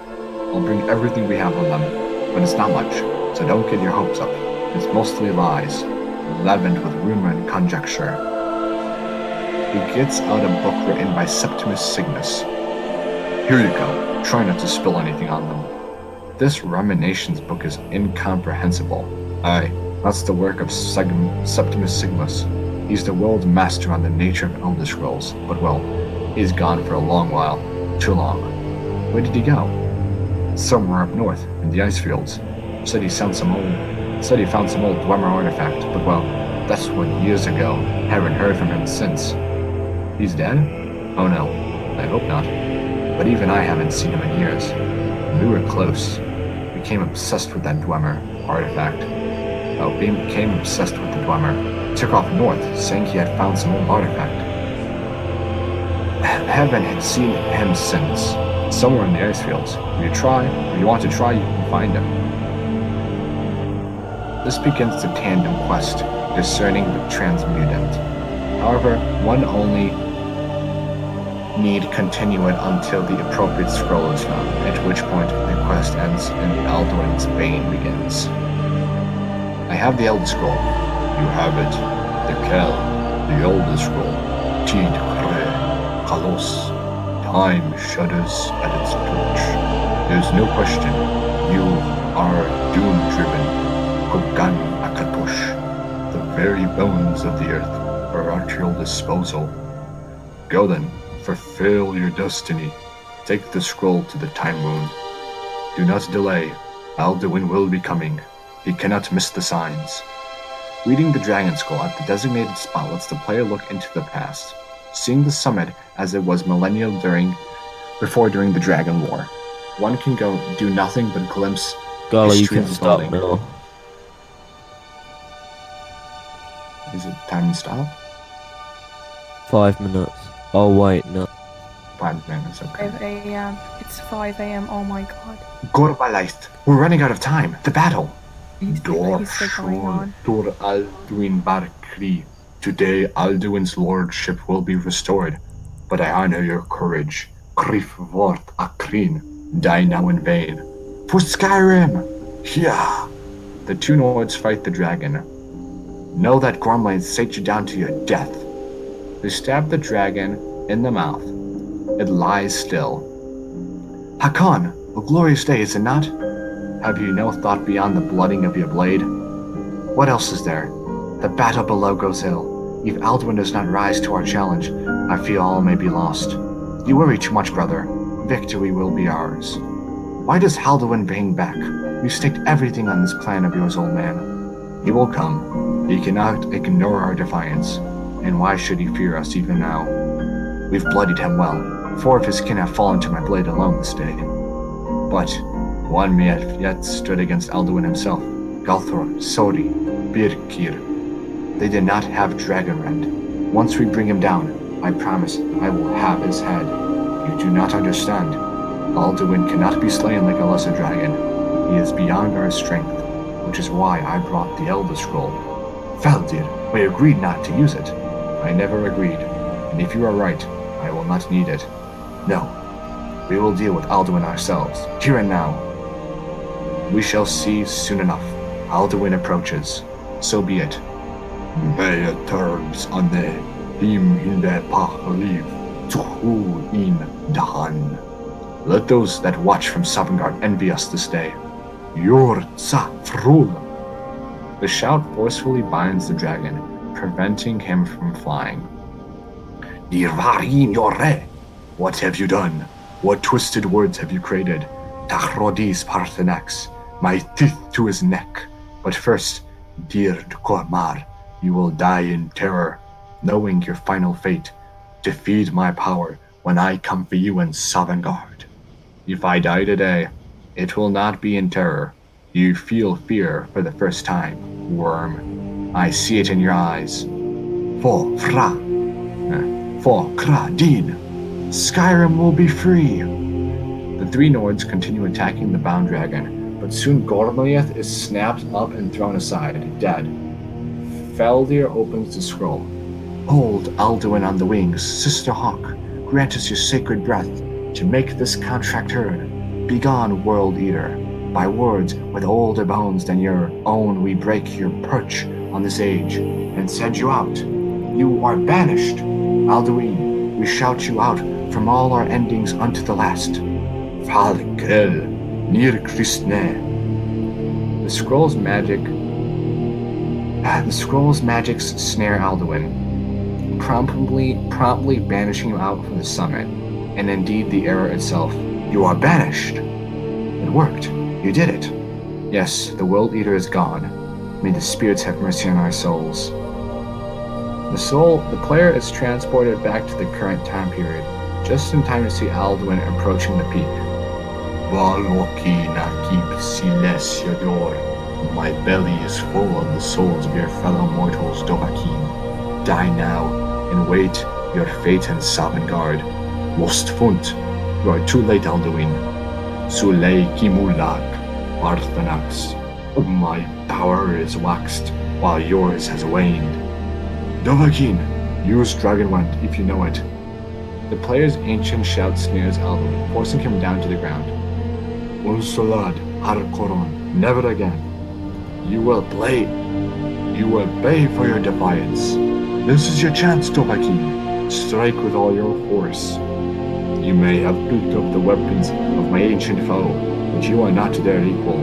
I'll bring everything we have on them, but it's not much, so don't get your hopes up. It's mostly lies, leavened with rumor and conjecture. He gets out a book written by Septimus Signus. Here you go. Try not to spill anything on them. This Ruminations book is incomprehensible. Aye, that's the work of Septimus Signus. He's the world's master on the nature of Elder Scrolls, but well, he's gone for a long while. Too long. Where did he go? Somewhere up north, in the ice fields. Said he found some old Dwemer artifact, but well, that's what years ago. Haven't heard from him since. He's dead? Oh no, I hope not. But even I haven't seen him in years. We were close. Became obsessed with that Dwemer artifact. Became obsessed with the Dwemer. Took off north, saying he had found some old artifact. Haven't had seen him since. Somewhere in the ice fields. If you want to try, you can find him. This begins the tandem quest, discerning the transmutant. However, one only need continue it until the appropriate scroll is found, at which point the quest ends and Alduin's bane begins. I have the Elder Scroll. You have it. The Kel, the Elder Scroll. Tid Kre, Kalos. Time shudders at its torch. There's no question. You are doom-driven. Kogan Akatosh. The very bones of the earth are at your disposal. Go then, fulfill your destiny. Take the scroll to the Time Moon. Do not delay. Alduin will be coming. He cannot miss the signs. Reading the Dragon Scroll at the designated spot lets the player look into the past, seeing the summit as it was millennia during the Dragon War. One can go do nothing but glimpse Golly, you history can stop unfolding. now. Is it time to stop? 5 minutes. Oh wait, no. 5 minutes, okay. 5 a.m. It's 5 a.m. Oh my god. Gorbalaith, we're running out of time. The battle. He's still going on. Dor Alduin Barkri. Today, Alduin's lordship will be restored, but I honor your courage. Krif Vort Akrin. Die now in vain. For Skyrim! Yeah! The two Nords fight the dragon. Know that Gormlane sate you down to your death. They stab the dragon in the mouth. It lies still. Hakon, a glorious day, is it not? Have you no thought beyond the blooding of your blade? What else is there? The battle below goes ill. If Alduin does not rise to our challenge, I fear all may be lost. You worry too much, brother. Victory will be ours. Why does Alduin bring back? We've staked everything on this plan of yours, old man. He will come. He cannot ignore our defiance. And why should he fear us even now? We've bloodied him well. 4 of his kin have fallen to my blade alone this day. But one may have yet stood against Alduin himself. Galthor, Sori, Birkir. They did not have Dragonrend. Once we bring him down, I promise I will have his head. You do not understand. Alduin cannot be slain like a lesser dragon. He is beyond our strength, which is why I brought the Elder Scroll. Valdir, we agreed not to use it. I never agreed, and if you are right, I will not need it. No, we will deal with Alduin ourselves, here and now. We shall see soon enough. Alduin approaches. So be it. May terms on the him in the live to who in Dahan. Let those that watch from Sovngarde envy us this day. Yorza Frul. The shout forcefully binds the dragon, preventing him from flying. Dirvarin Yore! What have you done? What twisted words have you created? Tachrodis Parthenax, my teeth to his neck. But first, dear Kormar, you will die in terror, knowing your final fate, to feed my power when I come for you in Sovngarde. If I die today, it will not be in terror. You feel fear for the first time, worm. I see it in your eyes. For Kra Din, Skyrim will be free. The three Nords continue attacking the bound dragon, but soon Gormaliath is snapped up and thrown aside, dead. Feldir opens the scroll. Hold Alduin on the wings, Sister Hawk. Grant us your sacred breath to make this contract heard. Begone, World Eater. By words with older bones than your own, we break your perch on this age and send you out. You are banished. Alduin, we shout you out from all our endings unto the last. Falkel, Nir Kristne. The scroll's magics snare Alduin, promptly banishing him out from the summit, and indeed the era itself. You are banished. It worked. You did it. Yes, the World Eater is gone. May the spirits have mercy on our souls. The player is transported back to the current time period, just in time to see Alduin approaching the peak. My belly is full of the souls of your fellow mortals, Dovahkiin. Die now, and wait your fate in Sovngarde. Lost Funt, you are too late, Alduin. Sulei Kimulak, Parthenax. My power is waxed, while yours has waned. Dovahkiin, use Dragonwand if you know it. The player's ancient shout snares Alduin, forcing him down to the ground. Unsolad Harkoron, never again. You will pay for your defiance. This is your chance, Dovahkiin. Strike with all your force. You may have picked up the weapons of my ancient foe, but you are not their equal.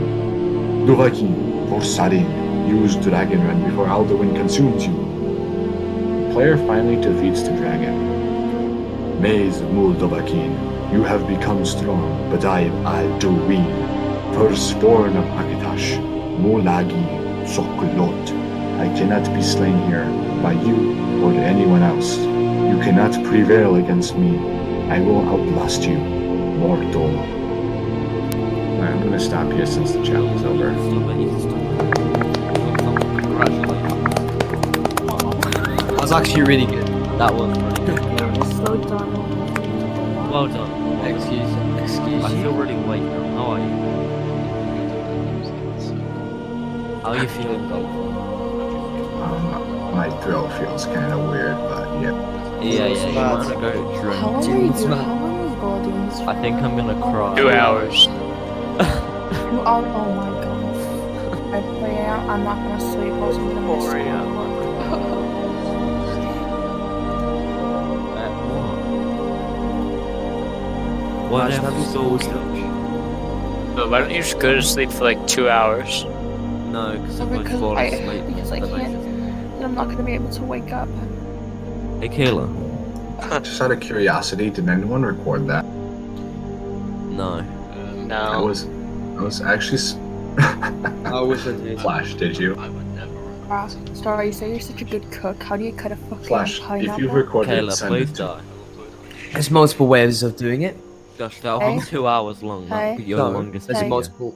Dovahkiin, Vorsarin, use Dragonrun before Alduin consumes you. The player finally defeats the dragon. Maze Mul Dovahkiin, you have become strong, but I am Alduin, firstborn of Akitash, Mulagi Sokolot. I cannot be slain here by you or anyone else. You cannot prevail against me. I will outlast you, mortal. Alright, I'm gonna stop here since the chat is over. That was actually really good. That was really good. So done. Well done. Excuse I you. feel really weight now. How are you? How are you feeling, Golathom? My throat feels kind of weird, but yeah. Yeah, you bad. wanna go drink? How long are you It's doing? bad. How long is Gola doing this for? I think I'm gonna cry. 2 hours. You are, oh my gosh. I'm not gonna sleep. I was gonna miss What Imagine if having school school stuff? But why don't you just go to sleep for like 2 hours? No, because Oh, if I because fall I asleep, can't. Then I'm not gonna be able to wake up. Hey, Kayla. Just out of curiosity, did anyone record that? No. I No. was actually. I wish I did. Flash, did you? Star, you say you're such a good cook. How do you cut a fucking Flash, pineapple? if you've recorded it, Kayla, send please it to die. There's multiple ways of doing it. Gosh, that Hey. was 2 hours long. That Hey. would be your No, longest there's Hey. video. multiple